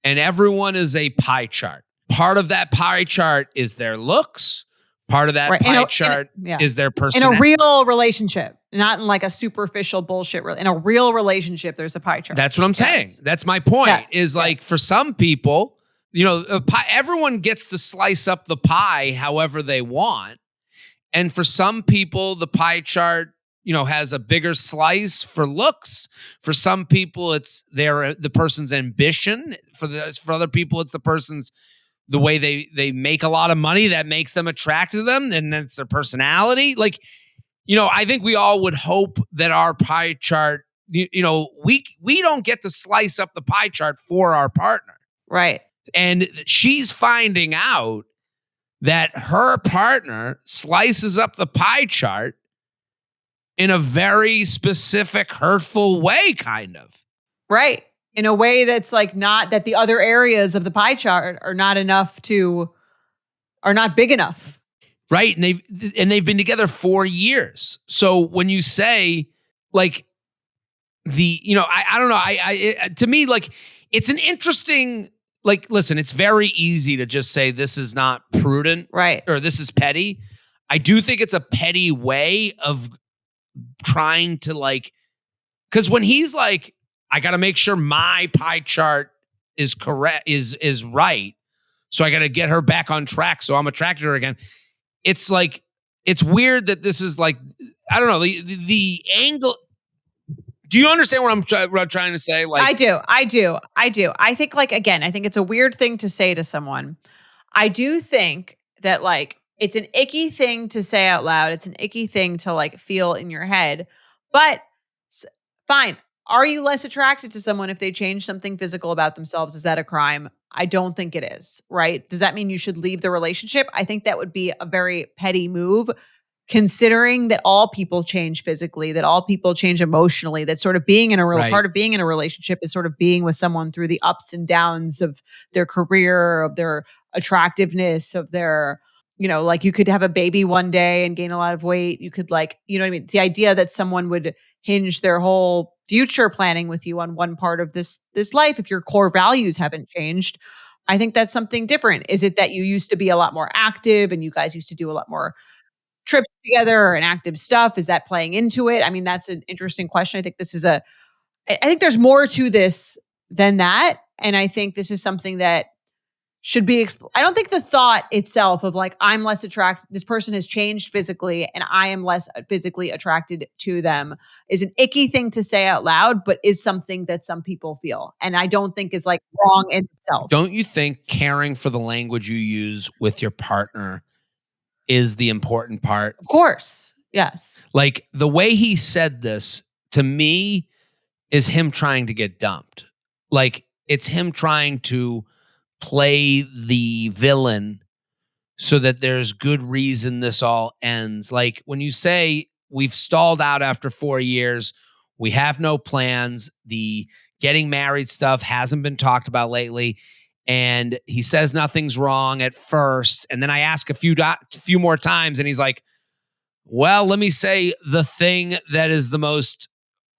Speaker 2: And everyone is a pie chart. Part of that pie chart is their looks. Part of that pie chart is their personality.
Speaker 1: In a real relationship, not in a superficial bullshit. In a real relationship, there's a pie chart.
Speaker 2: That's what I'm saying. That's my point. For some people, everyone gets to slice up the pie however they want. And for some people, the pie chart, has a bigger slice for looks. For some people, it's the person's ambition. For other people, it's the way they make a lot of money that makes them attracted to them, and that's their personality. I think we all would hope that our pie chart, we don't get to slice up the pie chart for our partner.
Speaker 1: Right.
Speaker 2: And she's finding out that her partner slices up the pie chart in a very specific, hurtful way, kind of.
Speaker 1: Right. In a way that's not that the other areas of the pie chart are not big enough.
Speaker 2: Right. And they've been together 4 years. So when you say I don't know, to me, it's an interesting, listen, it's very easy to just say this is not prudent.
Speaker 1: Right.
Speaker 2: Or this is petty. I do think it's a petty way of trying to Because when he's like, I got to make sure my pie chart is correct, is right. So I got to get her back on track. So I'm attracted to her again. It's like, it's weird that this is like, I don't know, the angle. Do you understand what I'm trying to say? Like,
Speaker 1: I do. I think, like, again, I think it's a weird thing to say to someone. I do think that, like, it's an icky thing to say out loud. It's an icky thing to, like, feel in your head. But s- fine. Are you less attracted to someone if they change something physical about themselves? Is that a crime? I don't think it is, right? Does that mean you should leave the relationship? I think that would be a very petty move, considering that all people change physically, that all people change emotionally, that sort of being in a real
Speaker 2: right.
Speaker 1: part of being in a relationship is sort of being with someone through the ups and downs of their career, of their attractiveness, of their, like, you could have a baby one day and gain a lot of weight. You could, like, you know what I mean? The idea that someone would hinge their whole future planning with you on one part of this life, if your core values haven't changed, I think that's something different. Is it that you used to be a lot more active and you guys used to do a lot more trips together and active stuff? Is that playing into it? I mean, that's an interesting question. I think this is I think there's more to this than that. And I think this is something that should be I don't think the thought itself of, like, I'm less attracted, this person has changed physically and I am less physically attracted to them, is an icky thing to say out loud, but is something that some people feel. And I don't think is, like, wrong in itself.
Speaker 2: Don't you think caring for the language you use with your partner is the important part?
Speaker 1: Of course. Yes.
Speaker 2: Like the way he said this to me is him trying to get dumped. Like it's him trying to play the villain so that there's good reason this all ends. Like when you say we've stalled out after 4 years, we have no plans, the getting married stuff hasn't been talked about lately, and he says nothing's wrong at first, and then I ask a few more times and he's like, "Well, let me say the thing that is the most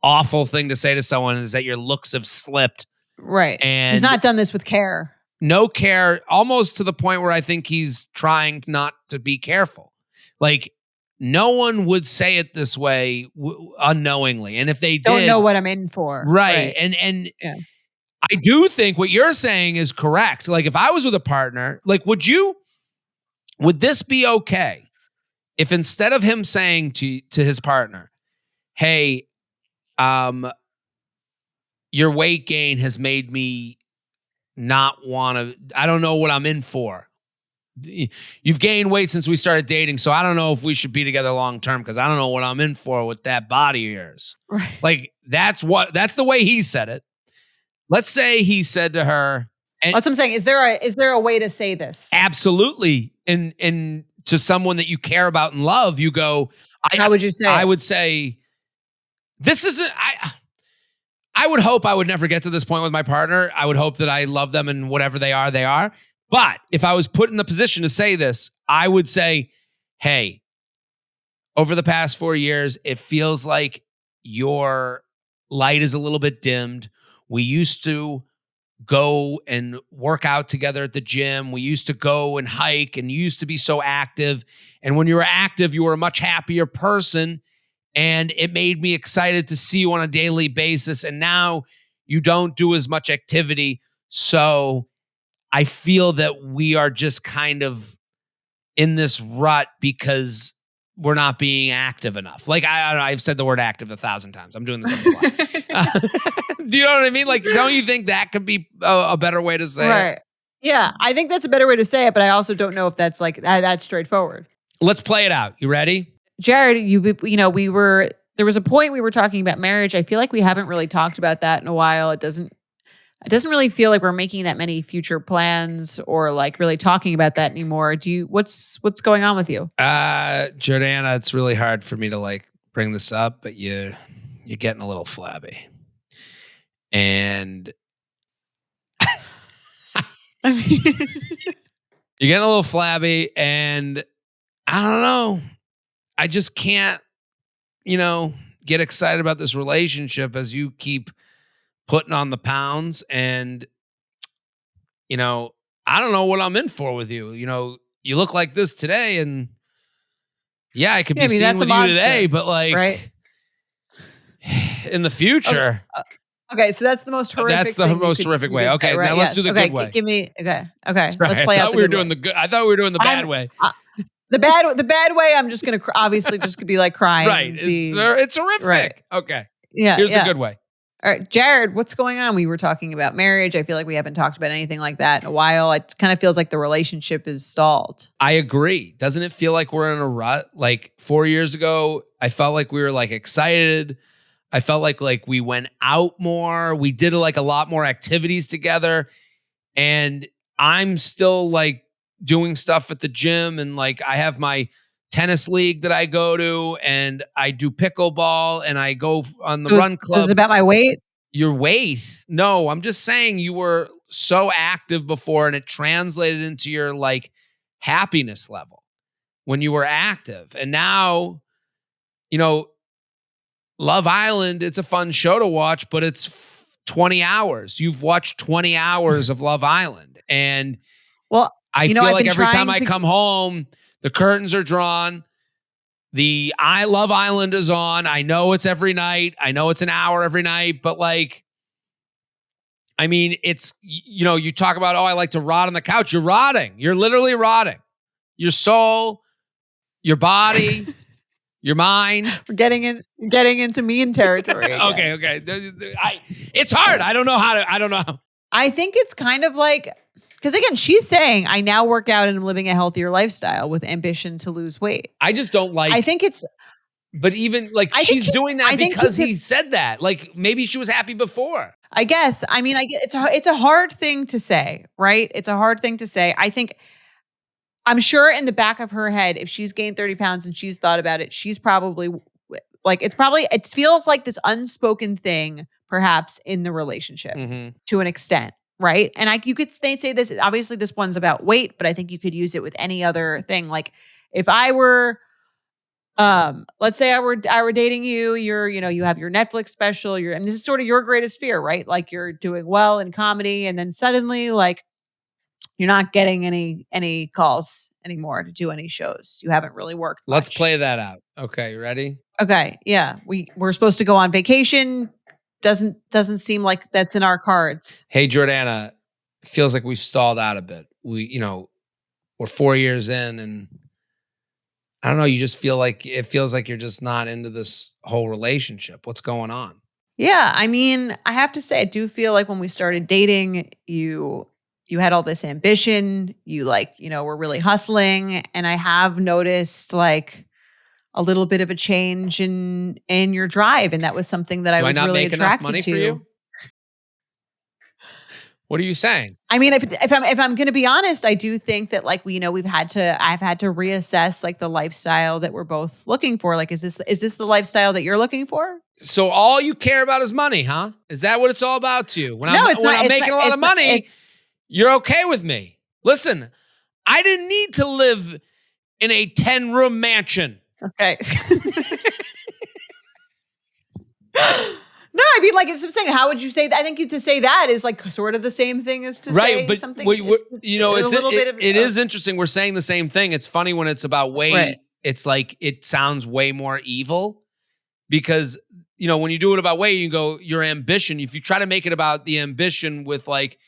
Speaker 2: awful thing to say to someone is that your looks have slipped."
Speaker 1: Right. He's
Speaker 2: And
Speaker 1: not done this with care.
Speaker 2: no care, almost to the point where I think he's trying not to be careful. Like no one would say it this way unknowingly, and if they
Speaker 1: Don't know
Speaker 2: did,
Speaker 1: what I'm in for.
Speaker 2: right?
Speaker 1: Right.
Speaker 2: And
Speaker 1: Yeah.
Speaker 2: I do think what you're saying is correct. Like if I was with a partner, like would this be okay if instead of him saying to his partner, "Hey, um, your weight gain has made me not want to. I don't know what I'm in for. You've gained weight since we started dating, so I don't know if we should be together long term because I don't know what I'm in for with that body of yours."
Speaker 1: Right.
Speaker 2: Like that's the way he said it. Let's say he said to her, and
Speaker 1: That's what I'm saying. Is there a way to say this?
Speaker 2: absolutely, and to someone that you care about and love, you go,
Speaker 1: How would you say
Speaker 2: I
Speaker 1: it?
Speaker 2: would say, this isn't, I would hope I would never get to this point with my partner. I would hope that I love them and whatever they are, they are. But if I was put in the position to say this, I would say, "Hey, over the past 4 years, it feels like your light is a little bit dimmed. We used to go and work out together at the gym. We used to go and hike and you used to be so active. And when you were active, you were a much happier person. And it made me excited to see you on a daily basis. And now you don't do as much activity. So I feel that we are just kind of in this rut because we're not being active enough." Like I don't know, I've said the word active 1,000 times. I'm doing this on the fly. Do you know what I mean? Like, don't you think that could be a better way to say it?
Speaker 1: Right. Yeah, I think that's a better way to say it, but I also don't know if that's, like, that straightforward.
Speaker 2: Let's play it out. You ready?
Speaker 1: Jared, there was a point we were talking about marriage. I feel like we haven't really talked about that in a while. It doesn't really feel like we're making that many future plans or, like, really talking about that anymore. What's going on with you?
Speaker 2: Jordana, it's really hard for me to like bring this up, but you're getting a little flabby. And
Speaker 1: I mean,
Speaker 2: you're getting a little flabby, and I don't know. I just can't, get excited about this relationship as you keep putting on the pounds. And, you know, I don't know what I'm in for with you. You look like this today, and yeah, I could
Speaker 1: yeah,
Speaker 2: be
Speaker 1: I mean,
Speaker 2: seen
Speaker 1: that's a
Speaker 2: with you today,
Speaker 1: monster,
Speaker 2: but like,
Speaker 1: right?
Speaker 2: In the future.
Speaker 1: Okay, so that's the most horrific
Speaker 2: That's the
Speaker 1: thing
Speaker 2: most horrific
Speaker 1: you
Speaker 2: way.
Speaker 1: could say,
Speaker 2: Okay,
Speaker 1: right?
Speaker 2: now let's
Speaker 1: Yes.
Speaker 2: do the
Speaker 1: Okay,
Speaker 2: good way.
Speaker 1: give me okay.
Speaker 2: Sorry,
Speaker 1: Let's
Speaker 2: I
Speaker 1: play out
Speaker 2: thought
Speaker 1: the
Speaker 2: we were
Speaker 1: good
Speaker 2: doing
Speaker 1: way.
Speaker 2: the good. I thought we were doing the bad
Speaker 1: I'm
Speaker 2: way.
Speaker 1: the bad way. I'm just gonna obviously just gonna be like
Speaker 2: Right.
Speaker 1: crying.
Speaker 2: It's horrific.
Speaker 1: Right.
Speaker 2: Okay.
Speaker 1: Yeah,
Speaker 2: Here's the
Speaker 1: yeah.
Speaker 2: good way.
Speaker 1: All right, Jared, what's going on? We were talking about marriage. I feel like we haven't talked about anything like that in a while. It kind of feels like the relationship is stalled.
Speaker 2: I agree. Doesn't it feel like we're in a rut? Like 4 years ago, I felt like we were like excited. I felt like we went out more. We did like a lot more activities together. And I'm still like doing stuff at the gym, and like I have my tennis league that I go to, and I do pickleball, and I go on the
Speaker 1: So
Speaker 2: run
Speaker 1: this is
Speaker 2: club.
Speaker 1: about my weight.
Speaker 2: Your weight? No, I'm just saying you were so active before, and it translated into your like happiness level when you were active. And now, you know, Love Island, it's a fun show to watch, but it's 20 hours. You've watched 20 hours of Love Island. And
Speaker 1: Well,
Speaker 2: I feel
Speaker 1: I've
Speaker 2: like
Speaker 1: been
Speaker 2: every time
Speaker 1: trying
Speaker 2: I
Speaker 1: to.
Speaker 2: come home, the curtains are drawn. The I Love Island is on. I know it's every night. I know it's an hour every night, but like, I mean, it's, you talk about, oh, I like to rot on the couch. You're rotting. You're literally rotting. Your soul, your body, your mind.
Speaker 1: We're getting into mean territory again.
Speaker 2: Okay. It's hard. I don't know how.
Speaker 1: I think it's kind of like, because again, she's saying, I now work out and I'm living a healthier lifestyle with ambition to lose weight.
Speaker 2: I just don't like.
Speaker 1: I think it's.
Speaker 2: But even like
Speaker 1: I think
Speaker 2: she's doing that because he
Speaker 1: gets,
Speaker 2: said that. Like maybe she was happy before.
Speaker 1: I guess. I mean, it's a hard thing to say, right? It's a hard thing to say. I'm sure in the back of her head, if she's gained 30 pounds and she's thought about it, she's probably like, it feels like this unspoken thing, perhaps in the relationship to an extent. Right. And you could say this, obviously this one's about weight, but I think you could use it with any other thing. Like if I were, let's say I were dating you, you have your Netflix special, and this is sort of your greatest fear, right? Like you're doing well in comedy and then suddenly like you're not getting any calls anymore to do any shows. You haven't really worked much.
Speaker 2: Let's play that out. Okay, ready?
Speaker 1: Okay, yeah. We're supposed to go on vacation. Doesn't seem like that's in our cards.
Speaker 2: Hey Jordana, feels like we've stalled out a bit. We're 4 years in, and I don't know, you just feel like it feels like you're just not into this whole relationship. What's going on?
Speaker 1: Yeah, I mean, I have to say I do feel like when we started dating, you had all this ambition, you were really hustling, and I have noticed like a little bit of a change in your drive, and that was something that I was really attracted
Speaker 2: enough money
Speaker 1: to.
Speaker 2: For you? What are you saying?
Speaker 1: I mean, if I'm going to be honest, I do think that like I've had to reassess like the lifestyle that we're both looking for. Like, is this the lifestyle that you're looking for?
Speaker 2: So all you care about is money, huh? Is that what it's all about to you? When I'm making a lot of money, you're okay with me. Listen, I didn't need to live in a 10-room mansion.
Speaker 1: Okay. No, I mean, like, it's I'm saying, how would you say that? I think to say that is like sort of the same thing as to say
Speaker 2: but
Speaker 1: something.
Speaker 2: It is interesting. We're saying the same thing. It's funny when it's about weight. Right. It's like it sounds way more evil because when you do it about weight, you go your ambition. If you try to make it about the ambition with like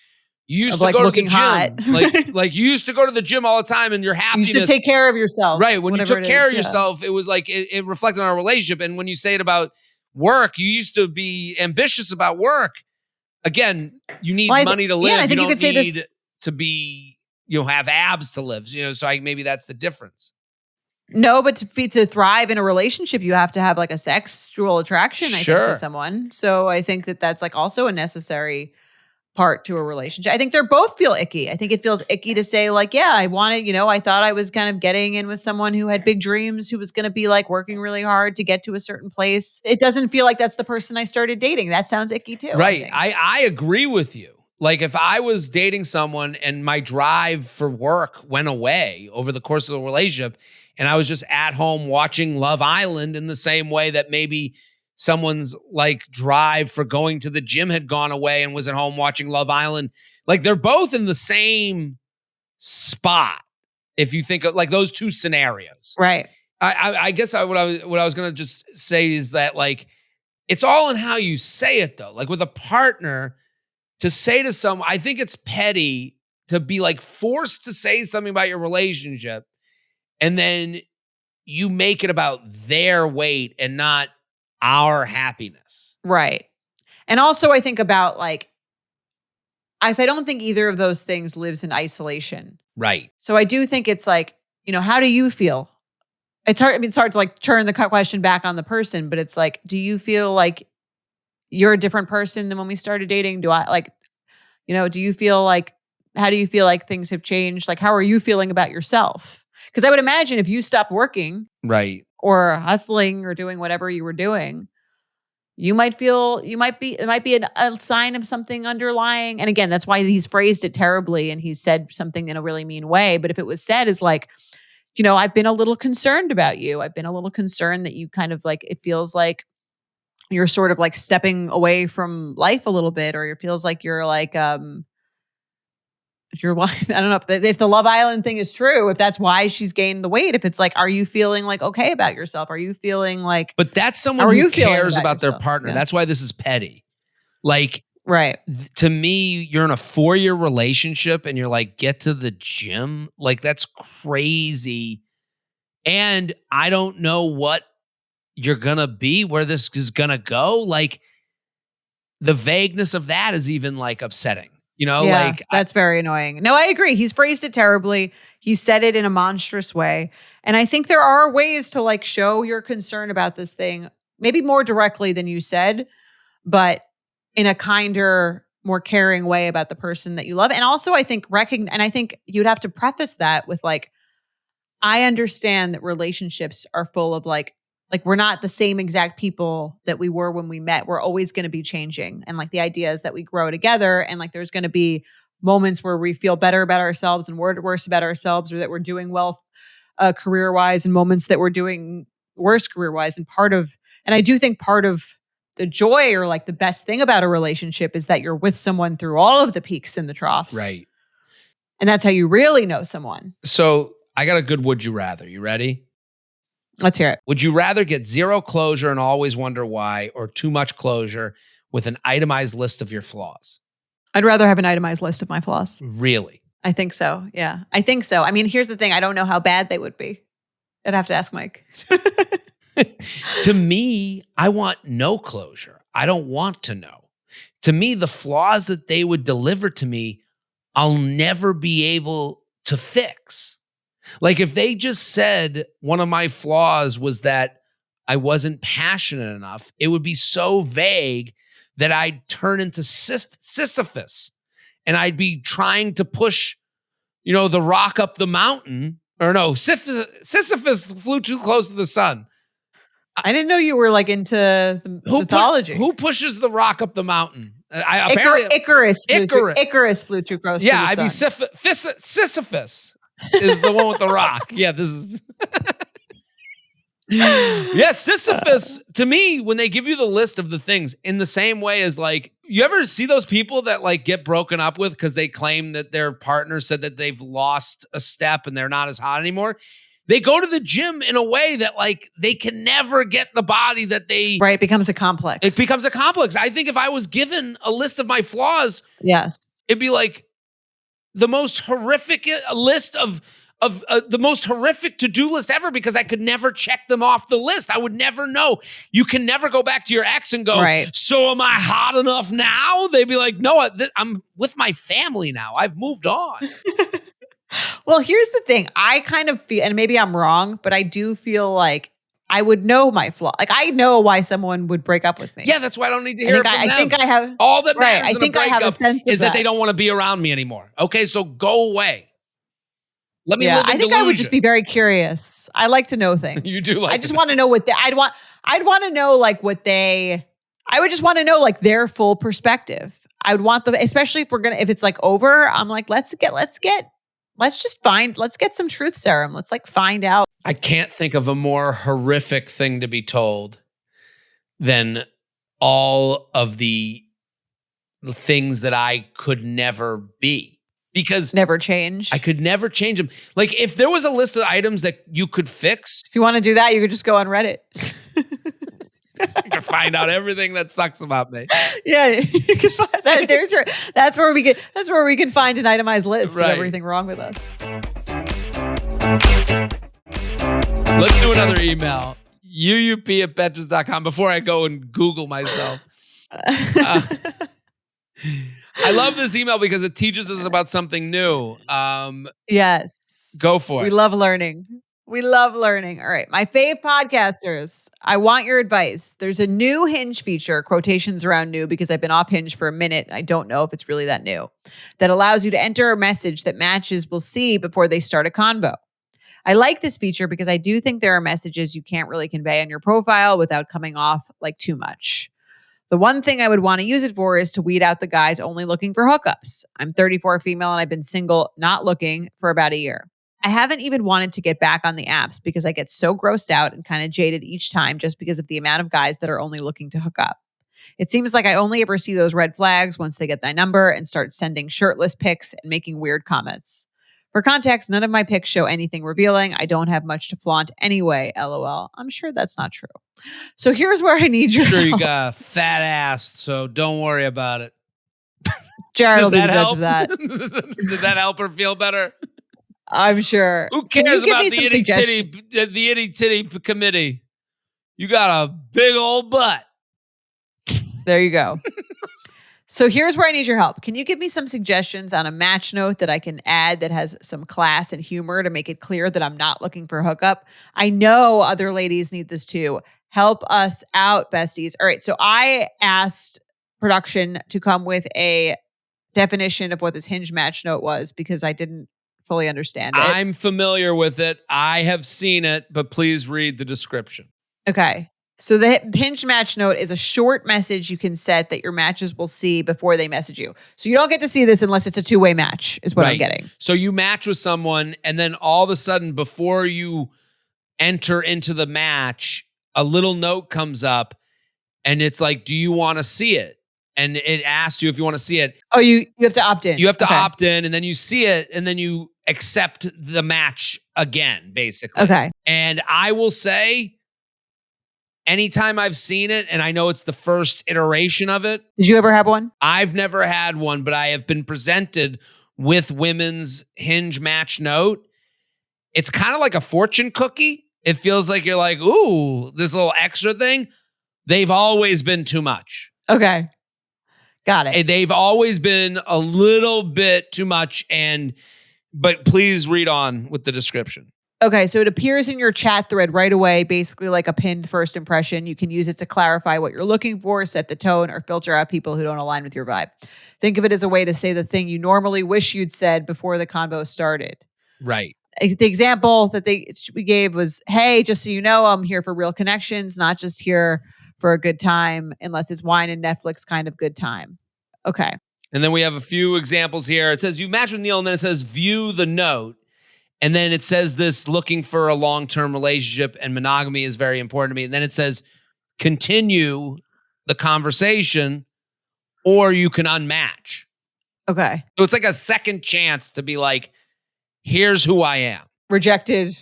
Speaker 2: you used to go to the gym,
Speaker 1: hot.
Speaker 2: like you used to go to the gym all the time, and your happiness.
Speaker 1: You used to take care of yourself,
Speaker 2: right? When you took care of yourself, it was like it reflected on our relationship. And when you say it about work, you used to be ambitious about work. Again, you need money to live.
Speaker 1: Yeah, I think
Speaker 2: you
Speaker 1: could say this
Speaker 2: to be, have abs to live. So maybe that's the difference.
Speaker 1: No, but to thrive in a relationship, you have to have like a sexual attraction,
Speaker 2: Sure.
Speaker 1: I think, to someone. So I think that that's like also a necessary part to a relationship. I think they're both feel icky. I think it feels icky to say like, yeah, I wanted, I thought I was kind of getting in with someone who had big dreams, who was going to be like working really hard to get to a certain place. It doesn't feel like that's the person I started dating. That sounds icky too.
Speaker 2: Right. I agree with you. Like if I was dating someone and my drive for work went away over the course of the relationship and I was just at home watching Love Island in the same way that maybe someone's like drive for going to the gym had gone away and was at home watching Love Island. Like they're both in the same spot. If you think of like those two scenarios.
Speaker 1: Right.
Speaker 2: I guess what I was going to just say is that like, It's all in how you say it though. Like with a partner, to say to someone, I think it's petty to be like forced to say something about your relationship and then you make it about their weight and not our happiness.
Speaker 1: Right. And also I think about like, I don't think either of those things lives in isolation.
Speaker 2: Right.
Speaker 1: So I do think it's like, how do you feel? It's hard. I mean, it's hard to like turn the question back on the person, but it's like, do you feel like you're a different person than when we started dating? Do I like, do you feel like, how do you feel like things have changed? Like, how are you feeling about yourself? Because I would imagine if you stopped working
Speaker 2: Right.
Speaker 1: or hustling or doing whatever you were doing, it might be a sign of something underlying. And again, that's why he's phrased it terribly and he's said something in a really mean way. But if it was said as like, I've been a little concerned about you. I've been a little concerned that you kind of like, it feels like you're sort of like stepping away from life a little bit, or it feels like you're like, if you're, I don't know if the Love Island thing is true, if that's why she's gained the weight, if it's like, are you feeling like okay about yourself? Are you feeling like,
Speaker 2: But that's
Speaker 1: how
Speaker 2: someone
Speaker 1: are
Speaker 2: who
Speaker 1: you feeling
Speaker 2: cares about their
Speaker 1: yourself?
Speaker 2: partner.
Speaker 1: Yeah.
Speaker 2: That's why this is petty. Like,
Speaker 1: Right.
Speaker 2: to me, you're in a 4-year relationship and you're like, get to the gym. Like, that's crazy. And I don't know what you're going to be, where this is going to go. Like, the vagueness of that is even like upsetting.
Speaker 1: Yeah,
Speaker 2: like
Speaker 1: that's very annoying. No, I agree. He's phrased it terribly. He said it in a monstrous way. And I think there are ways to like show your concern about this thing, maybe more directly than you said, but in a kinder, more caring way about the person that you love. And also I think and I think you'd have to preface that with like, I understand that relationships are full of like we're not the same exact people that we were when we met. We're always going to be changing. And like the idea is that we grow together and like there's going to be moments where we feel better about ourselves and worse about ourselves, or that we're doing well career-wise, and moments that we're doing worse career-wise. And I do think part of the joy or like the best thing about a relationship is that you're with someone through all of the peaks and the troughs.
Speaker 2: right.
Speaker 1: And that's how you really know someone.
Speaker 2: So I got a good would you rather. You ready?
Speaker 1: Let's hear it.
Speaker 2: Would you rather get zero closure and always wonder why, or too much closure with an itemized list of your flaws?
Speaker 1: I'd rather have an itemized list of my flaws.
Speaker 2: Really?
Speaker 1: I think so. Yeah, I think so. I mean, here's the thing. I don't know how bad they would be. I'd have to ask Mike.
Speaker 2: To me, I want no closure. I don't want to know. To me, the flaws that they would deliver to me, I'll never be able to fix. Like if they just said one of my flaws was that I wasn't passionate enough, it would be so vague that I'd turn into Sisyphus and I'd be trying to push, the rock up the mountain. Or no, Sisyphus flew too close to the sun.
Speaker 1: I didn't know you were like into the mythology.
Speaker 2: Who pushes the rock up the mountain?
Speaker 1: Icarus flew too close to the sun.
Speaker 2: Yeah, I mean Sisyphus is the one with the rock. Yeah, this is... Yeah, Sisyphus, to me, when they give you the list of the things, in the same way as like, you ever see those people that like get broken up with because they claim that their partner said that they've lost a step and they're not as hot anymore? They go to the gym in a way that like they can never get the body that they...
Speaker 1: Right, it becomes a complex.
Speaker 2: It becomes a complex. I think if I was given a list of my flaws,
Speaker 1: yes,
Speaker 2: it'd be like the most horrific list of the most horrific to-do list ever, because I could never check them off the list. I would never know. You can never go back to your ex and go,
Speaker 1: right.
Speaker 2: So am I hot enough now? They'd be like, no, I'm with my family now. I've moved on.
Speaker 1: Well, here's the thing. I kind of feel, and maybe I'm wrong, but I do feel like I would know my flaw. Like I know why someone would break up with me.
Speaker 2: Yeah, that's why I don't need to hear it from them.
Speaker 1: I think I have
Speaker 2: all that matters.
Speaker 1: Right, I think I have a sense of
Speaker 2: is that they don't want to be around me anymore. Okay, so go away. Let me live in
Speaker 1: I think
Speaker 2: delusion.
Speaker 1: I would just be very curious. I like to know things.
Speaker 2: You do like
Speaker 1: I just want to know what I'd want to know like I would just want to know like their full perspective. I would want especially if it's like over, I'm like, let's get some truth serum. Let's like find out.
Speaker 2: I can't think of a more horrific thing to be told than all of the things that I could never be. Because
Speaker 1: never change.
Speaker 2: I could never change them. Like if there was a list of items that you could fix.
Speaker 1: If you want to do that, you could just go on Reddit.
Speaker 2: can find out everything that sucks about me.
Speaker 1: Yeah, you can find that's where we can find an itemized list of everything wrong with us.
Speaker 2: Let's do another email. uup@betches.com before I go and Google myself. I love this email because it teaches us about something new.
Speaker 1: Yes.
Speaker 2: Go for it.
Speaker 1: We love learning. We love learning. All right. My fave podcasters, I want your advice. There's a new Hinge feature, quotations around new, because I've been off Hinge for a minute. I don't know if it's really that new, that allows you to enter a message that matches will see before they start a convo. I like this feature because I do think there are messages you can't really convey on your profile without coming off like too much. The one thing I would want to use it for is to weed out the guys only looking for hookups. I'm 34 female and I've been single, not looking, for about a year. I haven't even wanted to get back on the apps because I get so grossed out and kind of jaded each time just because of the amount of guys that are only looking to hook up. It seems like I only ever see those red flags once they get my number and start sending shirtless pics and making weird comments. For context, none of my pics show anything revealing. I don't have much to flaunt anyway, LOL. I'm sure that's not true. So here's where I need your help.
Speaker 2: You got a fat ass, so don't worry about it.
Speaker 1: Jared will be the judge of that.
Speaker 2: Did that help her feel better?
Speaker 1: I'm sure.
Speaker 2: Who cares about the itty titty committee? You got a big old butt.
Speaker 1: There you go. So here's where I need your help. Can you give me some suggestions on a match note that I can add that has some class and humor to make it clear that I'm not looking for a hookup? I know other ladies need this too. Help us out, besties. All right. So I asked production to come with a definition of what this Hinge match note was because I didn't fully understand it.
Speaker 2: I'm familiar with it. I have seen it, but please read the description.
Speaker 1: Okay. So the Hinge match note is a short message you can set that your matches will see before they message you. So you don't get to see this unless it's a two-way match is what I'm getting.
Speaker 2: So you match with someone and then all of a sudden before you enter into the match, a little note comes up and it's like, do you want to see it? And it asks you if you want to see it.
Speaker 1: Oh, you have to opt in.
Speaker 2: You have to opt in and then you see it and then you accept the match again, basically.
Speaker 1: Okay.
Speaker 2: And I will say, anytime I've seen it, and I know it's the first iteration of it.
Speaker 1: Did you ever have one?
Speaker 2: I've never had one, but I have been presented with women's Hinge match note. It's kind of like a fortune cookie. It feels like you're like, ooh, this little extra thing. They've always been too much.
Speaker 1: Okay. Got it.
Speaker 2: They've always been a little bit too much. But please read on with the description.
Speaker 1: Okay, so it appears in your chat thread right away, basically like a pinned first impression. You can use it to clarify what you're looking for, set the tone, or filter out people who don't align with your vibe. Think of it as a way to say the thing you normally wish you'd said before the convo started.
Speaker 2: Right.
Speaker 1: The example that we gave was, hey, just so you know, I'm here for real connections, not just here for a good time, unless it's wine and Netflix kind of good time. Okay.
Speaker 2: And then we have a few examples here. It says, you match with Neil, and then it says, view the note. And then it says this, looking for a long-term relationship and monogamy is very important to me. And then it says, continue the conversation or you can unmatch.
Speaker 1: Okay.
Speaker 2: So it's like a second chance to be like, here's who I am.
Speaker 1: Rejected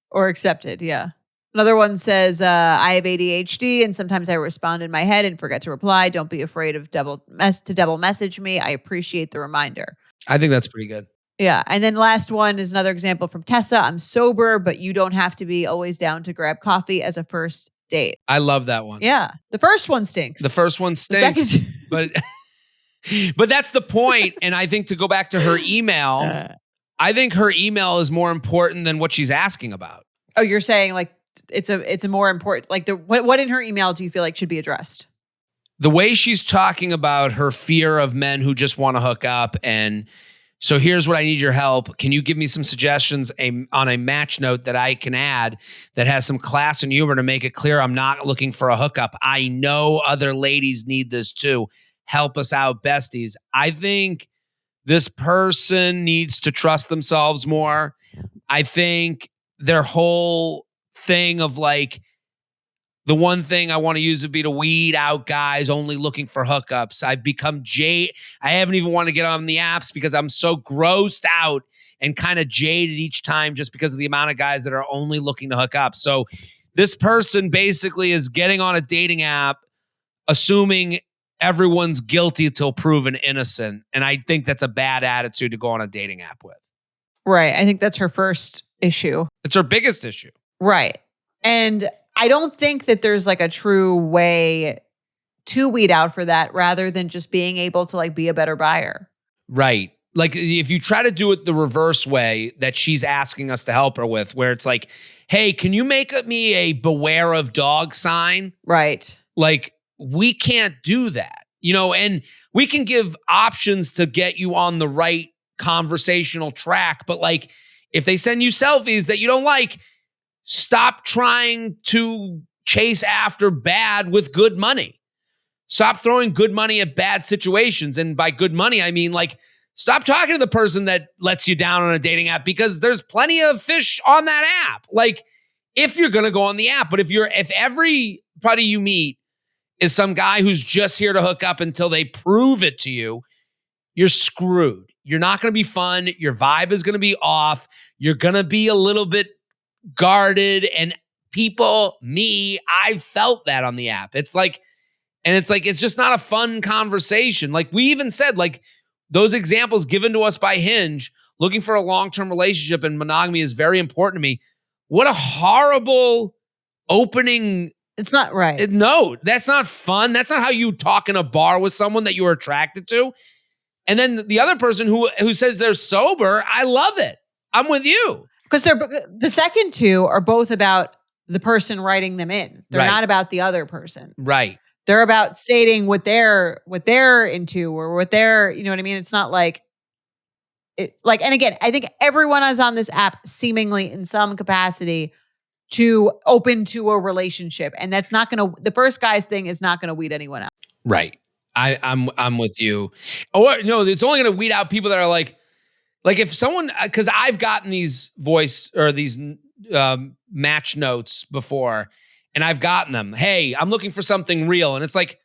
Speaker 1: or accepted. Yeah. Another one says, I have ADHD and sometimes I respond in my head and forget to reply. Don't be afraid of double message me. I appreciate the reminder.
Speaker 2: I think that's pretty good.
Speaker 1: Yeah. And then last one is another example from Tessa. I'm sober, but you don't have to be always down to grab coffee as a first date.
Speaker 2: I love that one.
Speaker 1: Yeah. The first one stinks.
Speaker 2: The first one stinks. But that's the point. And I think to go back to her email, I think her email is more important than what she's asking about.
Speaker 1: Oh, you're saying like it's a more important, like what in her email do you feel like should be addressed?
Speaker 2: The way she's talking about her fear of men who just want to hook up. And so here's what I need your help. Can you give me some suggestions on a match note that I can add that has some class and humor to make it clear I'm not looking for a hookup? I know other ladies need this too. Help us out, besties. I think this person needs to trust themselves more. I think their whole thing of like, the one thing I want to use would be to weed out guys only looking for hookups. I've become I haven't even wanted to get on the apps because I'm so grossed out and kind of jaded each time just because of the amount of guys that are only looking to hook up. So this person basically is getting on a dating app, assuming everyone's guilty till proven innocent. And I think that's a bad attitude to go on a dating app with.
Speaker 1: Right. I think that's her first issue.
Speaker 2: It's her biggest issue.
Speaker 1: Right. And I don't think that there's like a true way to weed out for that rather than just being able to like be a better buyer.
Speaker 2: Right. Like if you try to do it the reverse way that she's asking us to help her with, where it's like, hey, can you make me a beware of dog sign?
Speaker 1: Right.
Speaker 2: Like we can't do that, and we can give options to get you on the right conversational track. But like, if they send you selfies that you don't like, stop trying to chase after bad with good money. Stop throwing good money at bad situations. And by good money, I mean like, stop talking to the person that lets you down on a dating app because there's plenty of fish on that app. Like if you're going to go on the app, but if everybody you meet is some guy who's just here to hook up until they prove it to you, you're screwed. You're not going to be fun. Your vibe is going to be off. You're going to be a little bit guarded. And I felt that on the app. It's just not a fun conversation. Like we even said, like those examples given to us by Hinge, looking for a long-term relationship and monogamy is very important to me. What a horrible opening.
Speaker 1: It's not right.
Speaker 2: No, that's not fun. That's not how you talk in a bar with someone that you're attracted to. And then the other person who says they're sober, I love it. I'm with you.
Speaker 1: Because the second two are both about the person writing them in. They're not about the other person.
Speaker 2: Right.
Speaker 1: They're about stating what they're into or what they're, you know what I mean? It's not like and again, I think everyone is on this app seemingly in some capacity to open to a relationship. And that's not the first guy's thing is not going to weed anyone out.
Speaker 2: Right. I'm with you. Or no, it's only going to weed out people that are like if someone, because I've gotten these voice or these match notes before, and I've gotten them. Hey, I'm looking for something real, and it's like,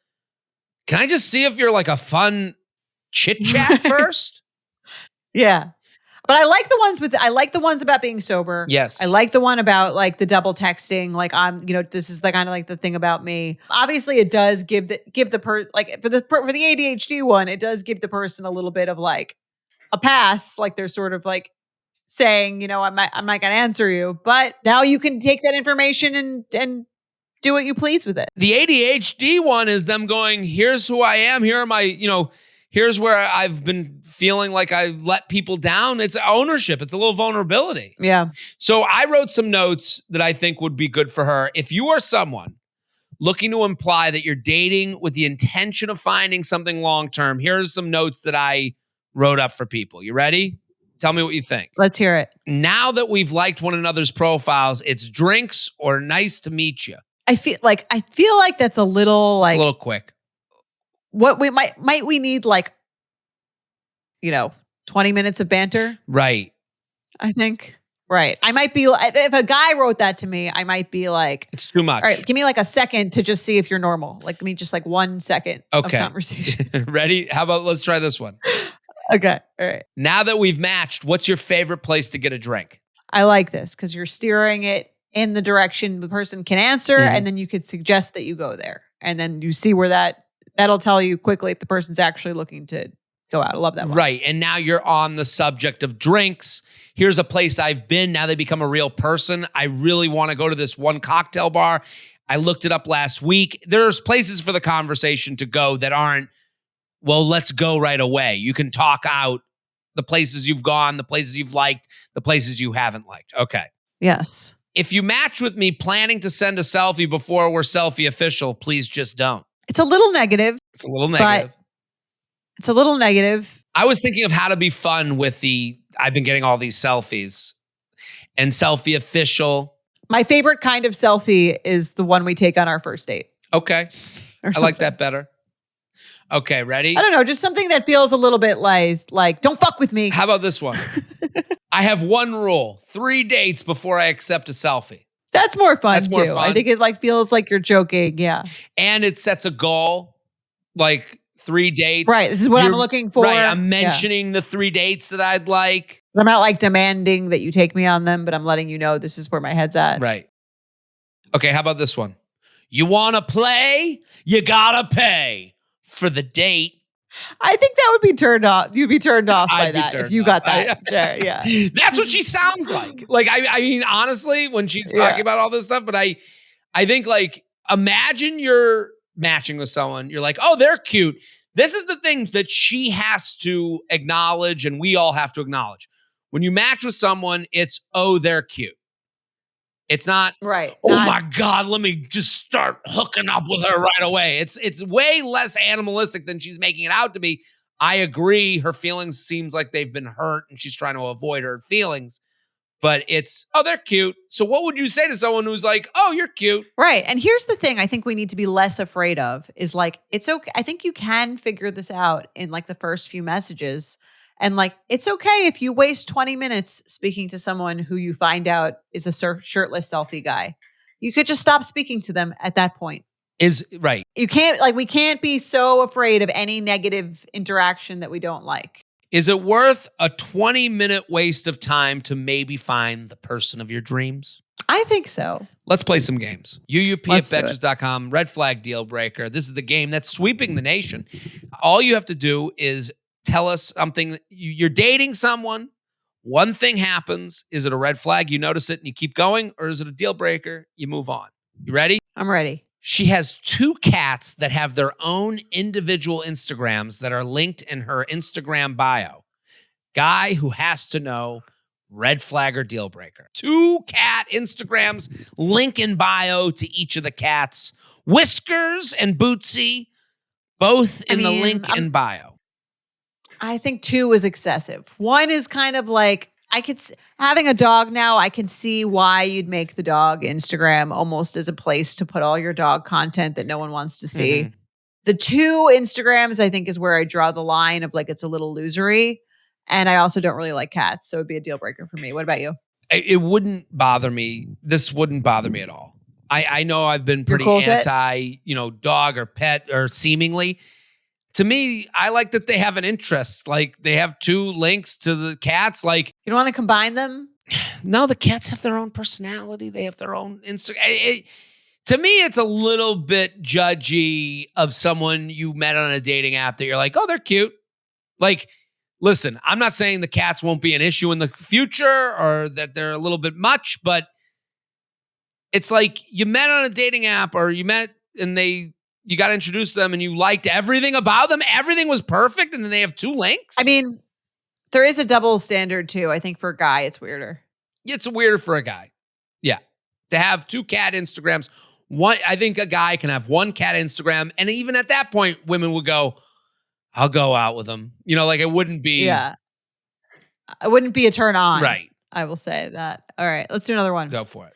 Speaker 2: can I just see if you're like a fun chit chat first?
Speaker 1: Yeah. But I like the ones about being sober.
Speaker 2: Yes.
Speaker 1: I like the one about like the double texting. Like this is kind of like the thing about me. Obviously it does give the person like for the ADHD one, it does give the person a little bit of like a pass. Like they're sort of like saying, I'm not going to answer you, but now you can take that information and do what you please with it.
Speaker 2: The ADHD one is them going, here's who I am. Here are my, here's where I've been feeling like I let people down. It's ownership. It's a little vulnerability.
Speaker 1: Yeah.
Speaker 2: So I wrote some notes that I think would be good for her. If you are someone looking to imply that you're dating with the intention of finding something long-term, here's some notes that I wrote up for people. You ready? Tell me what you think.
Speaker 1: Let's hear it.
Speaker 2: Now that we've liked one another's profiles, it's drinks or nice to meet you.
Speaker 1: I feel like that's a little like
Speaker 2: it's a little quick.
Speaker 1: What we might we need like 20 minutes of banter?
Speaker 2: Right.
Speaker 1: I think. Right. I might be if a guy wrote that to me, I might be like,
Speaker 2: it's too much.
Speaker 1: All right, give me like a second to just see if you're normal. Like give me just like 1 second of conversation.
Speaker 2: Ready? How about let's try this one?
Speaker 1: Okay. All right.
Speaker 2: Now that we've matched, what's your favorite place to get a drink?
Speaker 1: I like this because you're steering it in the direction the person can answer, and then you could suggest that you go there. And then you see where that'll tell you quickly if the person's actually looking to go out. I love that one.
Speaker 2: Right. And now you're on the subject of drinks. Here's a place I've been. Now they become a real person. I really want to go to this one cocktail bar. I looked it up last week. There's places for the conversation to go that aren't, well, let's go right away. You can talk out the places you've gone, the places you've liked, the places you haven't liked. Okay.
Speaker 1: Yes.
Speaker 2: If you match with me planning to send a selfie before we're selfie official, please just don't.
Speaker 1: It's a little negative.
Speaker 2: It's a little negative.
Speaker 1: It's a little negative.
Speaker 2: I was thinking of how to be fun with I've been getting all these selfies and selfie official.
Speaker 1: My favorite kind of selfie is the one we take on our first date.
Speaker 2: Okay. I like that better. Okay, ready?
Speaker 1: I don't know, just something that feels a little bit like don't fuck with me.
Speaker 2: How about this one? I have one rule: 3 dates before I accept a selfie.
Speaker 1: That's more fun
Speaker 2: That's more
Speaker 1: too.
Speaker 2: fun.
Speaker 1: I think it feels like you're joking. Yeah.
Speaker 2: And it sets a goal, like 3 dates.
Speaker 1: Right. This is what I'm looking for.
Speaker 2: Right. I'm mentioning the 3 dates that I'd like.
Speaker 1: I'm not like demanding that you take me on them, but I'm letting you know this is where my head's at.
Speaker 2: Right. Okay, how about this one? You want to play? You gotta pay for the date.
Speaker 1: I think that would be turned off. You'd be turned off by
Speaker 2: I'd be
Speaker 1: that if
Speaker 2: turned
Speaker 1: you
Speaker 2: off.
Speaker 1: got that. Yeah.
Speaker 2: That's what she sounds like. Like, I mean, honestly, when she's talking
Speaker 1: Yeah.
Speaker 2: about all this stuff, but I think, like, imagine you're matching with someone. You're like, oh, they're cute. This is the thing that she has to acknowledge, and we all have to acknowledge. When you match with someone, it's, oh, they're cute. It's not,
Speaker 1: Right.
Speaker 2: oh my God, let me just start hooking up with her right away. It's way less animalistic than she's making it out to be. I agree. Her feelings seems like they've been hurt and she's trying to avoid her feelings. But it's, oh, they're cute. So what would you say to someone who's like, oh, you're cute?
Speaker 1: Right. And here's the thing I think we need to be less afraid of is like, it's okay. I think you can figure this out in like the first few messages. And like, it's okay if you waste 20 minutes speaking to someone who you find out is a shirtless selfie guy. You could just stop speaking to them at that point.
Speaker 2: Is right.
Speaker 1: You can't, like, we can't be so afraid of any negative interaction that we don't like.
Speaker 2: Is it worth a 20-minute waste of time to maybe find the person of your dreams?
Speaker 1: I think so.
Speaker 2: Let's play some games. UUP
Speaker 1: Let's do
Speaker 2: at Betches.com, red flag deal breaker. This is the game that's sweeping the nation. All you have to do is tell us something. You're dating someone. One thing happens. Is it a red flag? You notice it and you keep going, or is it a deal breaker? You move on. You ready?
Speaker 1: I'm ready.
Speaker 2: She has 2 cats that have their own individual Instagrams that are linked in her Instagram bio. Guy who has to know, red flag or deal breaker. 2 cat Instagrams, link in bio to each of the cats. Whiskers and Bootsy, both in the link in bio.
Speaker 1: I think 2 is excessive. 1 is kind of like, having a dog now, I can see why you'd make the dog Instagram almost as a place to put all your dog content that no one wants to see. Mm-hmm. The 2 Instagrams, I think, is where I draw the line of like, it's a little losery. And I also don't really like cats. So it'd be a deal breaker for me. What about you?
Speaker 2: It wouldn't bother me. This wouldn't bother me at all. I know I've been pretty anti, dog or pet or seemingly. To me, I like that they have an interest. Like they have 2 links to the cats. Like,
Speaker 1: you don't want to combine them?
Speaker 2: No, the cats have their own personality. They have their own Instagram. To me, it's a little bit judgy of someone you met on a dating app that you're like, oh, they're cute. Like, listen, I'm not saying the cats won't be an issue in the future or that they're a little bit much, but it's like you met on a dating app or you met and you got to introduce them and you liked everything about them. Everything was perfect. And then they have 2 links.
Speaker 1: I mean, there is a double standard too. I think for a guy, it's weirder.
Speaker 2: It's weirder for a guy. Yeah. To have 2 cat Instagrams. I think a guy can have 1 cat Instagram. And even at that point, women would go, I'll go out with them. Like it wouldn't be.
Speaker 1: Yeah. It wouldn't be a turn on.
Speaker 2: Right.
Speaker 1: I will say that. All right. Let's do another one.
Speaker 2: Go for it.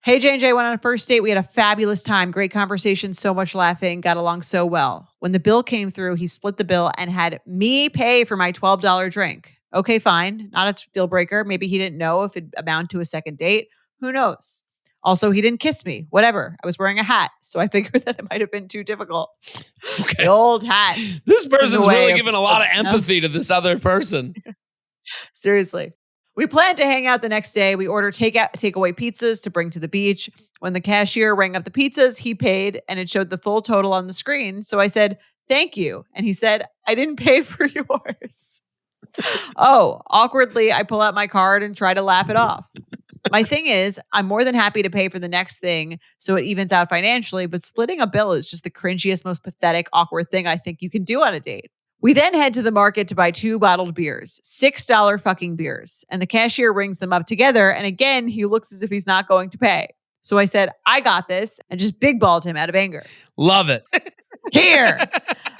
Speaker 1: Hey, J&J, went on a first date. We had a fabulous time. Great conversation. So much laughing. Got along so well. When the bill came through, he split the bill and had me pay for my $12 drink. Okay, fine. Not a deal breaker. Maybe he didn't know if it amounted to a second date. Who knows? Also, he didn't kiss me. Whatever. I was wearing a hat, so I figured that it might have been too difficult.
Speaker 2: Okay.
Speaker 1: The old hat.
Speaker 2: This person's really giving a lot of empathy to this other person.
Speaker 1: Seriously. We planned to hang out the next day. We ordered takeaway pizzas to bring to the beach. When the cashier rang up the pizzas, he paid and it showed the full total on the screen. So I said, thank you. And he said, I didn't pay for yours. Oh, awkwardly, I pull out my card and try to laugh it off. My thing is, I'm more than happy to pay for the next thing so it evens out financially, but splitting a bill is just the cringiest, most pathetic, awkward thing I think you can do on a date. We then head to the market to buy 2 bottled beers, $6 fucking beers. And the cashier rings them up together. And again, he looks as if he's not going to pay. So I said, I got this, and just big balled him out of anger.
Speaker 2: Love it.
Speaker 1: Here.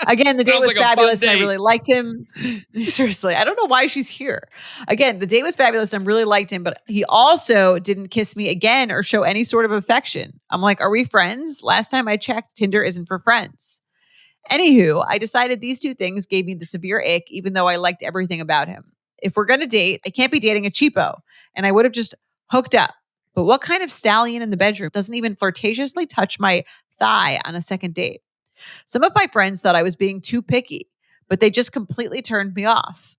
Speaker 1: Again, the date was
Speaker 2: like
Speaker 1: fabulous and I really liked him. Seriously, I don't know why she's here. Again, the date was fabulous and really liked him, but he also didn't kiss me again or show any sort of affection. I'm like, are we friends? Last time I checked, Tinder isn't for friends. Anywho, I decided these 2 things gave me the severe ick, even though I liked everything about him. If we're going to date, I can't be dating a cheapo, and I would have just hooked up. But what kind of stallion in the bedroom doesn't even flirtatiously touch my thigh on a second date? Some of my friends thought I was being too picky, but they just completely turned me off.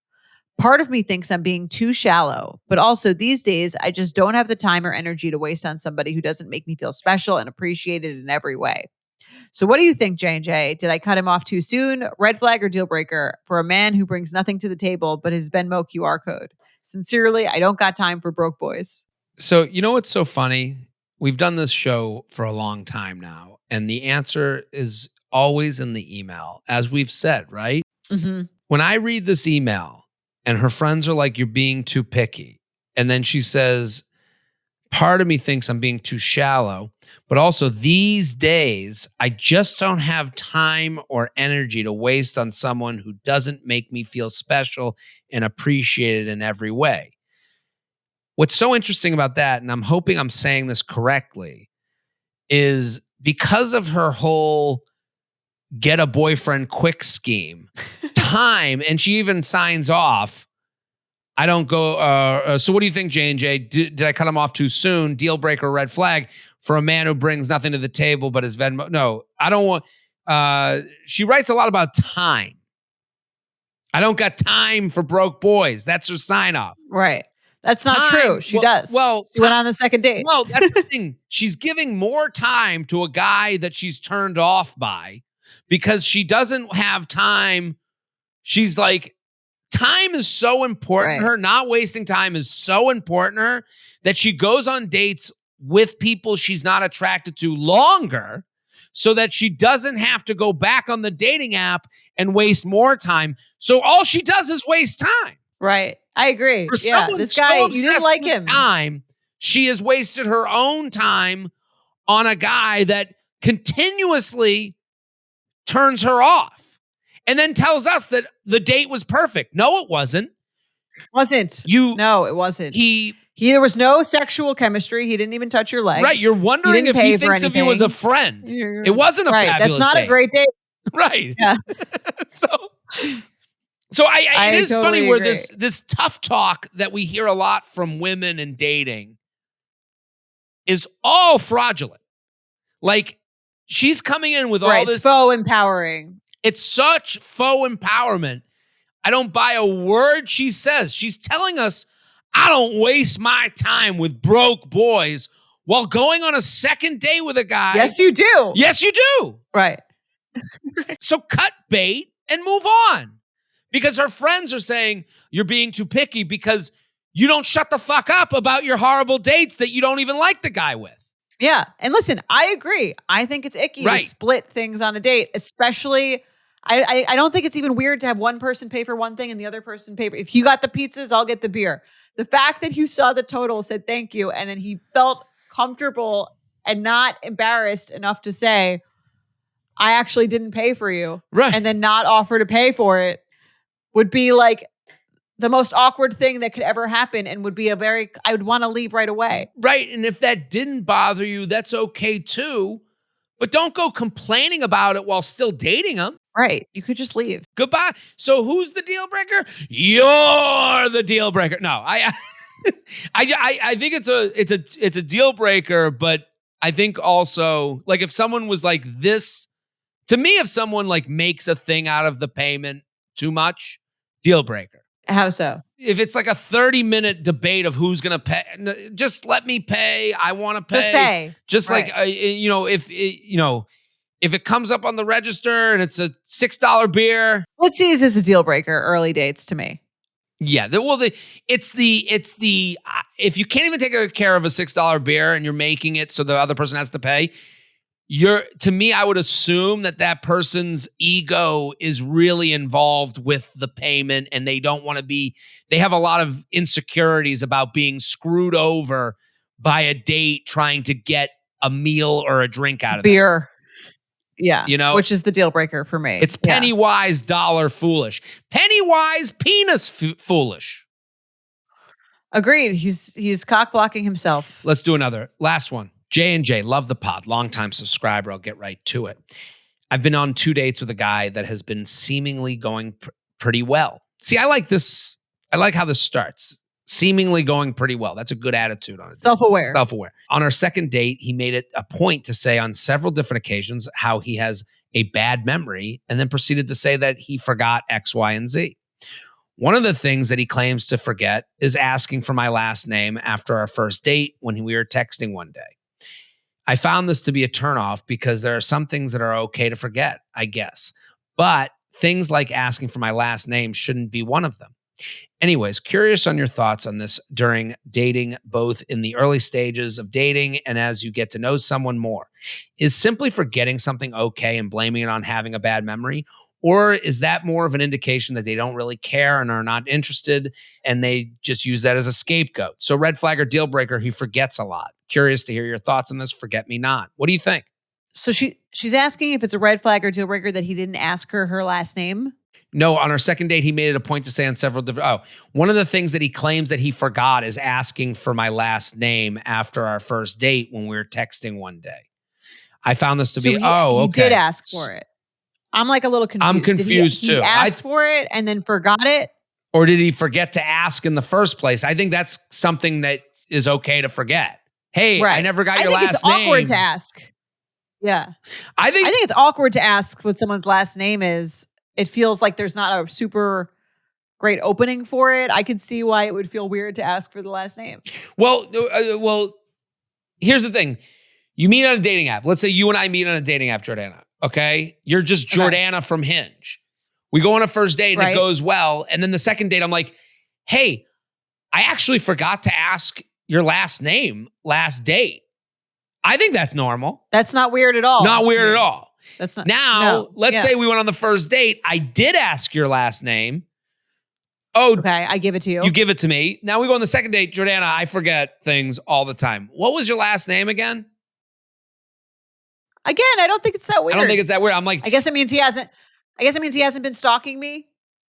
Speaker 1: Part of me thinks I'm being too shallow, but also these days, I just don't have the time or energy to waste on somebody who doesn't make me feel special and appreciated in every way. So what do you think, J&J? Did I cut him off too soon? Red flag or deal breaker for a man who brings nothing to the table but his Venmo QR code? Sincerely, I don't got time for broke boys.
Speaker 2: So, you know what's so funny? We've done this show for a long time now, and the answer is always in the email, as we've said, right?
Speaker 1: Mm-hmm.
Speaker 2: When I read this email and her friends are like, you're being too picky, and then she says, part of me thinks I'm being too shallow, but also these days, I just don't have time or energy to waste on someone who doesn't make me feel special and appreciated in every way. What's so interesting about that, and I'm hoping I'm saying this correctly, is because of her whole get a boyfriend quick scheme, time, and she even signs off, I don't go, so what do you think, J&J? Did I cut him off too soon? Deal breaker, red flag for a man who brings nothing to the table but his Venmo. No, I don't want, she writes a lot about time. I don't got time for broke boys. That's her sign off.
Speaker 1: Right. That's not true. She does. She went on the second date.
Speaker 2: Well, that's the thing. She's giving more time to a guy that she's turned off by because she doesn't have time. She's like, time is so important to her. Not wasting time is so important to her that she goes on dates with people she's not attracted to longer so that she doesn't have to go back on the dating app and waste more time. So all she does is waste time.
Speaker 1: Right. I agree.
Speaker 2: For
Speaker 1: Yeah,
Speaker 2: someone
Speaker 1: this guy,
Speaker 2: so
Speaker 1: you didn't like him.
Speaker 2: Time, she has wasted her own time on a guy that continuously turns her off and then tells us that the date was perfect. No, it wasn't. No, it wasn't. There was no sexual chemistry. He didn't even touch your leg. Right. You're wondering if he thinks of you as a friend. It wasn't a fabulous
Speaker 1: That's not
Speaker 2: date.
Speaker 1: a great date.
Speaker 2: Right.
Speaker 1: Yeah.
Speaker 2: So it is
Speaker 1: totally
Speaker 2: funny where
Speaker 1: agree.
Speaker 2: this tough talk that we hear a lot from women in dating is all fraudulent. Like she's coming in with all this
Speaker 1: faux empowering.
Speaker 2: It's such faux empowerment. I don't buy a word she says. She's telling us, I don't waste my time with broke boys while going on a second date with a guy.
Speaker 1: Yes, you do.
Speaker 2: Yes, you do.
Speaker 1: Right.
Speaker 2: So cut bait and move on. Because her friends are saying you're being too picky because you don't shut the fuck up about your horrible dates that you don't even like the guy with.
Speaker 1: Yeah. And listen, I agree. I think it's icky to split things on a date, especially I don't think it's even weird to have one person pay for one thing and the other person pay for. If you got the pizzas, I'll get the beer. The fact that you saw the total, said thank you, and then he felt comfortable and not embarrassed enough to say, I actually didn't pay for you.
Speaker 2: Right.
Speaker 1: And then not offer to pay for it would be like the most awkward thing that could ever happen and would be I would want to leave right away.
Speaker 2: Right. And if that didn't bother you, that's okay too. But don't go complaining about it while still dating him.
Speaker 1: Right. You could just leave.
Speaker 2: Goodbye. So who's the deal breaker? You're the deal breaker. No, I think it's a deal breaker, but I think also like if someone was like this, to me, if someone like makes a thing out of the payment too much, deal breaker.
Speaker 1: How so?
Speaker 2: If it's like a 30-minute debate of who's going to pay, just let me pay. I want to pay.
Speaker 1: Just pay.
Speaker 2: Just
Speaker 1: right.
Speaker 2: If it comes up on the register and it's a $6 beer.
Speaker 1: Let's see, is this a deal breaker? Early dates to me.
Speaker 2: Yeah. It's the if you can't even take care of a $6 beer and you're making it so the other person has to pay, to me, I would assume that person's ego is really involved with the payment and they don't want to they have a lot of insecurities about being screwed over by a date trying to get a meal or a drink out of
Speaker 1: beer.
Speaker 2: Them.
Speaker 1: Yeah. Which is the deal breaker for me.
Speaker 2: It's penny wise, dollar foolish. Penny wise, penis foolish.
Speaker 1: Agreed. He's cock blocking himself.
Speaker 2: Let's do another. Last one. J&J, love the pod, longtime subscriber. I'll get right to it. I've been on 2 dates with a guy that has been seemingly going pretty well. See, I like this. I like how this starts. Seemingly going pretty well. That's a good attitude on it.
Speaker 1: Self-aware.
Speaker 2: Self-aware. On our second date, he made it a point to say on several different occasions how he has a bad memory and then proceeded to say that he forgot X, Y, and Z. One of the things that he claims to forget is asking for my last name after our first date when we were texting one day. I found this to be a turnoff because there are some things that are okay to forget, I guess. But things like asking for my last name shouldn't be one of them. Anyways, curious on your thoughts on this during dating, both in the early stages of dating and as you get to know someone more. Is simply forgetting something okay and blaming it on having a bad memory? Or is that more of an indication that they don't really care and are not interested and they just use that as a scapegoat? So, red flag or deal breaker, he forgets a lot. Curious to hear your thoughts on this. Forget me not. What do you think?
Speaker 1: So she's asking if it's a red flag or deal breaker that he didn't ask her last name.
Speaker 2: No, on our second date, he made it a point to say on several different. Oh, one of the things that he claims that he forgot is asking for my last name after our first date when we were texting one day. I found this to
Speaker 1: So
Speaker 2: be, okay.
Speaker 1: he did ask for it. I'm like a little confused.
Speaker 2: I'm confused
Speaker 1: Did
Speaker 2: too.
Speaker 1: He asked for it and then forgot it?
Speaker 2: Or did he forget to ask in the first place? I think that's something that is okay to forget. Hey, right. I never got your last name. I think it's
Speaker 1: awkward to ask. Yeah. I think it's awkward to ask what someone's last name is. It feels like there's not a super great opening for it. I could see why it would feel weird to ask for the last name.
Speaker 2: Well, here's the thing. You meet on a dating app. Let's say you and I meet on a dating app, Jordana. Okay? You're just Jordana from Hinge. We go on a first date and it goes well. And then the second date, I'm like, hey, I actually forgot to ask your last name last date. I think that's normal.
Speaker 1: That's not weird at all.
Speaker 2: Not weird at all.
Speaker 1: That's not.
Speaker 2: Now, let's say we went on the first date. I did ask your last name. Oh,
Speaker 1: okay. I give it to you.
Speaker 2: You give it to me. Now we go on the second date. Jordana, I forget things all the time. What was your last name again?
Speaker 1: Again, I don't think it's that weird.
Speaker 2: I don't think it's that weird. I'm like,
Speaker 1: I guess it means he hasn't been stalking me.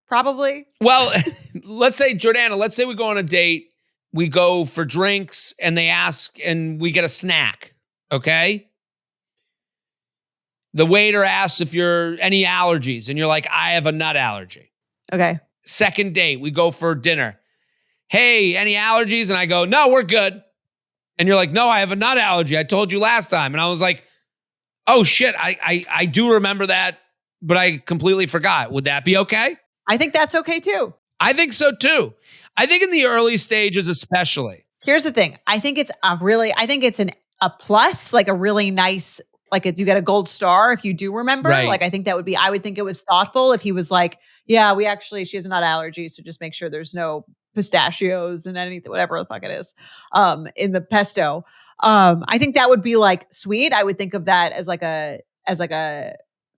Speaker 1: Probably.
Speaker 2: Well, let's say, Jordana, let's say we go on a date. We go for drinks and they ask and we get a snack. Okay. The waiter asks if you're any allergies and you're like, I have a nut allergy.
Speaker 1: Okay.
Speaker 2: Second date, we go for dinner. Hey, any allergies? And I go, no, we're good. And you're like, no, I have a nut allergy. I told you last time. And I was like, oh shit, I do remember that, but I completely forgot. Would that be okay?
Speaker 1: I think that's okay too.
Speaker 2: I think so too. I think in the early stages, especially.
Speaker 1: Here's the thing. I think it's a plus, like a really nice, like if you get a gold star if you do remember.
Speaker 2: Right.
Speaker 1: Like I think that would be, I would think it was thoughtful if he was like, yeah, she has a nut allergy, so just make sure there's no pistachios and anything, whatever the fuck it is, in the pesto. I think that would be like sweet. I would think of that as like a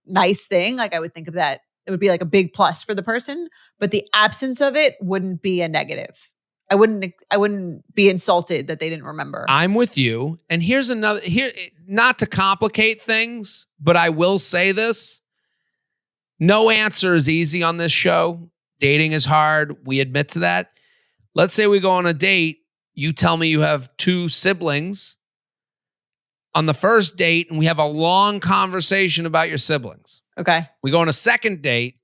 Speaker 1: nice thing. Like I would think of that, it would be like a big plus for the person, but the absence of it wouldn't be a negative. I wouldn't be insulted that they didn't remember.
Speaker 2: I'm with you. And here's another, not to complicate things, but I will say this. No answer is easy on this show. Dating is hard. We admit to that. Let's say we go on a date. You tell me you have 2 siblings on the first date, and we have a long conversation about your siblings.
Speaker 1: Okay.
Speaker 2: We go on a second date,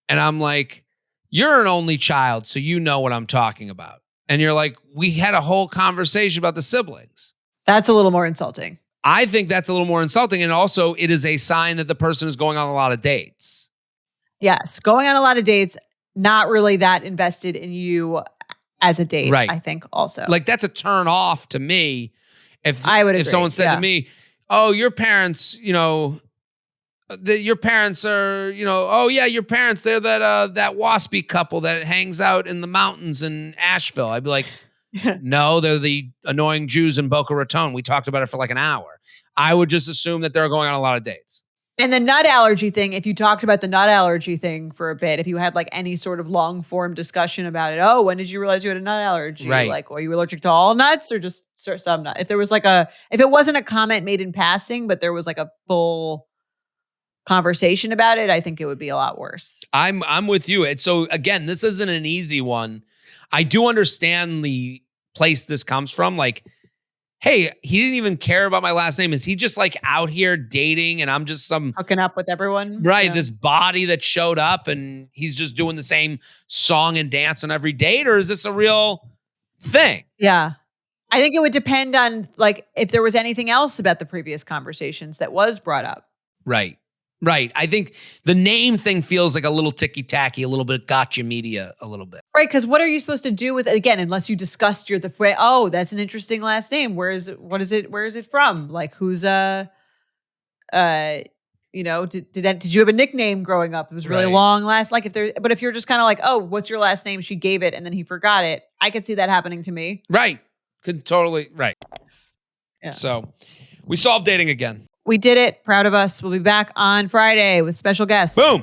Speaker 2: and I'm like, you're an only child, so you know what I'm talking about. And you're like, we had a whole conversation about the siblings.
Speaker 1: That's a little more insulting.
Speaker 2: I think that's a little more insulting. And also, it is a sign that the person is going on a lot of dates.
Speaker 1: Yes. Going on a lot of dates, not really that invested in you as a date,
Speaker 2: right.
Speaker 1: I think also.
Speaker 2: Like, that's a turn off to me. If someone said to me, oh, your parents, your parents are, oh yeah, your parents, they're that waspy couple that hangs out in the mountains in Asheville. I'd be like, no, they're the annoying Jews in Boca Raton. We talked about it for like an hour. I would just assume that they're going on a lot of dates.
Speaker 1: And the nut allergy thing, if you talked about the nut allergy thing for a bit, if you had like any sort of long form discussion about it, oh, when did you realize you had a nut allergy?
Speaker 2: Right.
Speaker 1: Like, are you allergic to all nuts or just some nuts? If there was like if it wasn't a comment made in passing, but there was like a full conversation about it, I think it would be a lot worse.
Speaker 2: I'm with you. And so again, this isn't an easy one. I do understand the place this comes from. Like, hey, he didn't even care about my last name. Is he just like out here dating and I'm just some
Speaker 1: hooking up with everyone?
Speaker 2: Right. Yeah. This body that showed up and he's just doing the same song and dance on every date? Or is this a real thing?
Speaker 1: Yeah. I think it would depend on like if there was anything else about the previous conversations that was brought up.
Speaker 2: Right. Right. I think the name thing feels like a little ticky-tacky, a little bit gotcha media, a little bit.
Speaker 1: Right, because what are you supposed to do with it again, unless you discussed oh, that's an interesting last name. Where is it? What is it? Where is it from? Like who's uh did you have a nickname growing up? It was really
Speaker 2: Right.
Speaker 1: long last like if you're just kind of like, oh, what's your last name? She gave it and then he forgot it. I could see that happening to me.
Speaker 2: Right. Could totally, right.
Speaker 1: Yeah.
Speaker 2: So we solved dating again.
Speaker 1: We did it. Proud of us. We'll be back on Friday with special guests.
Speaker 2: Boom.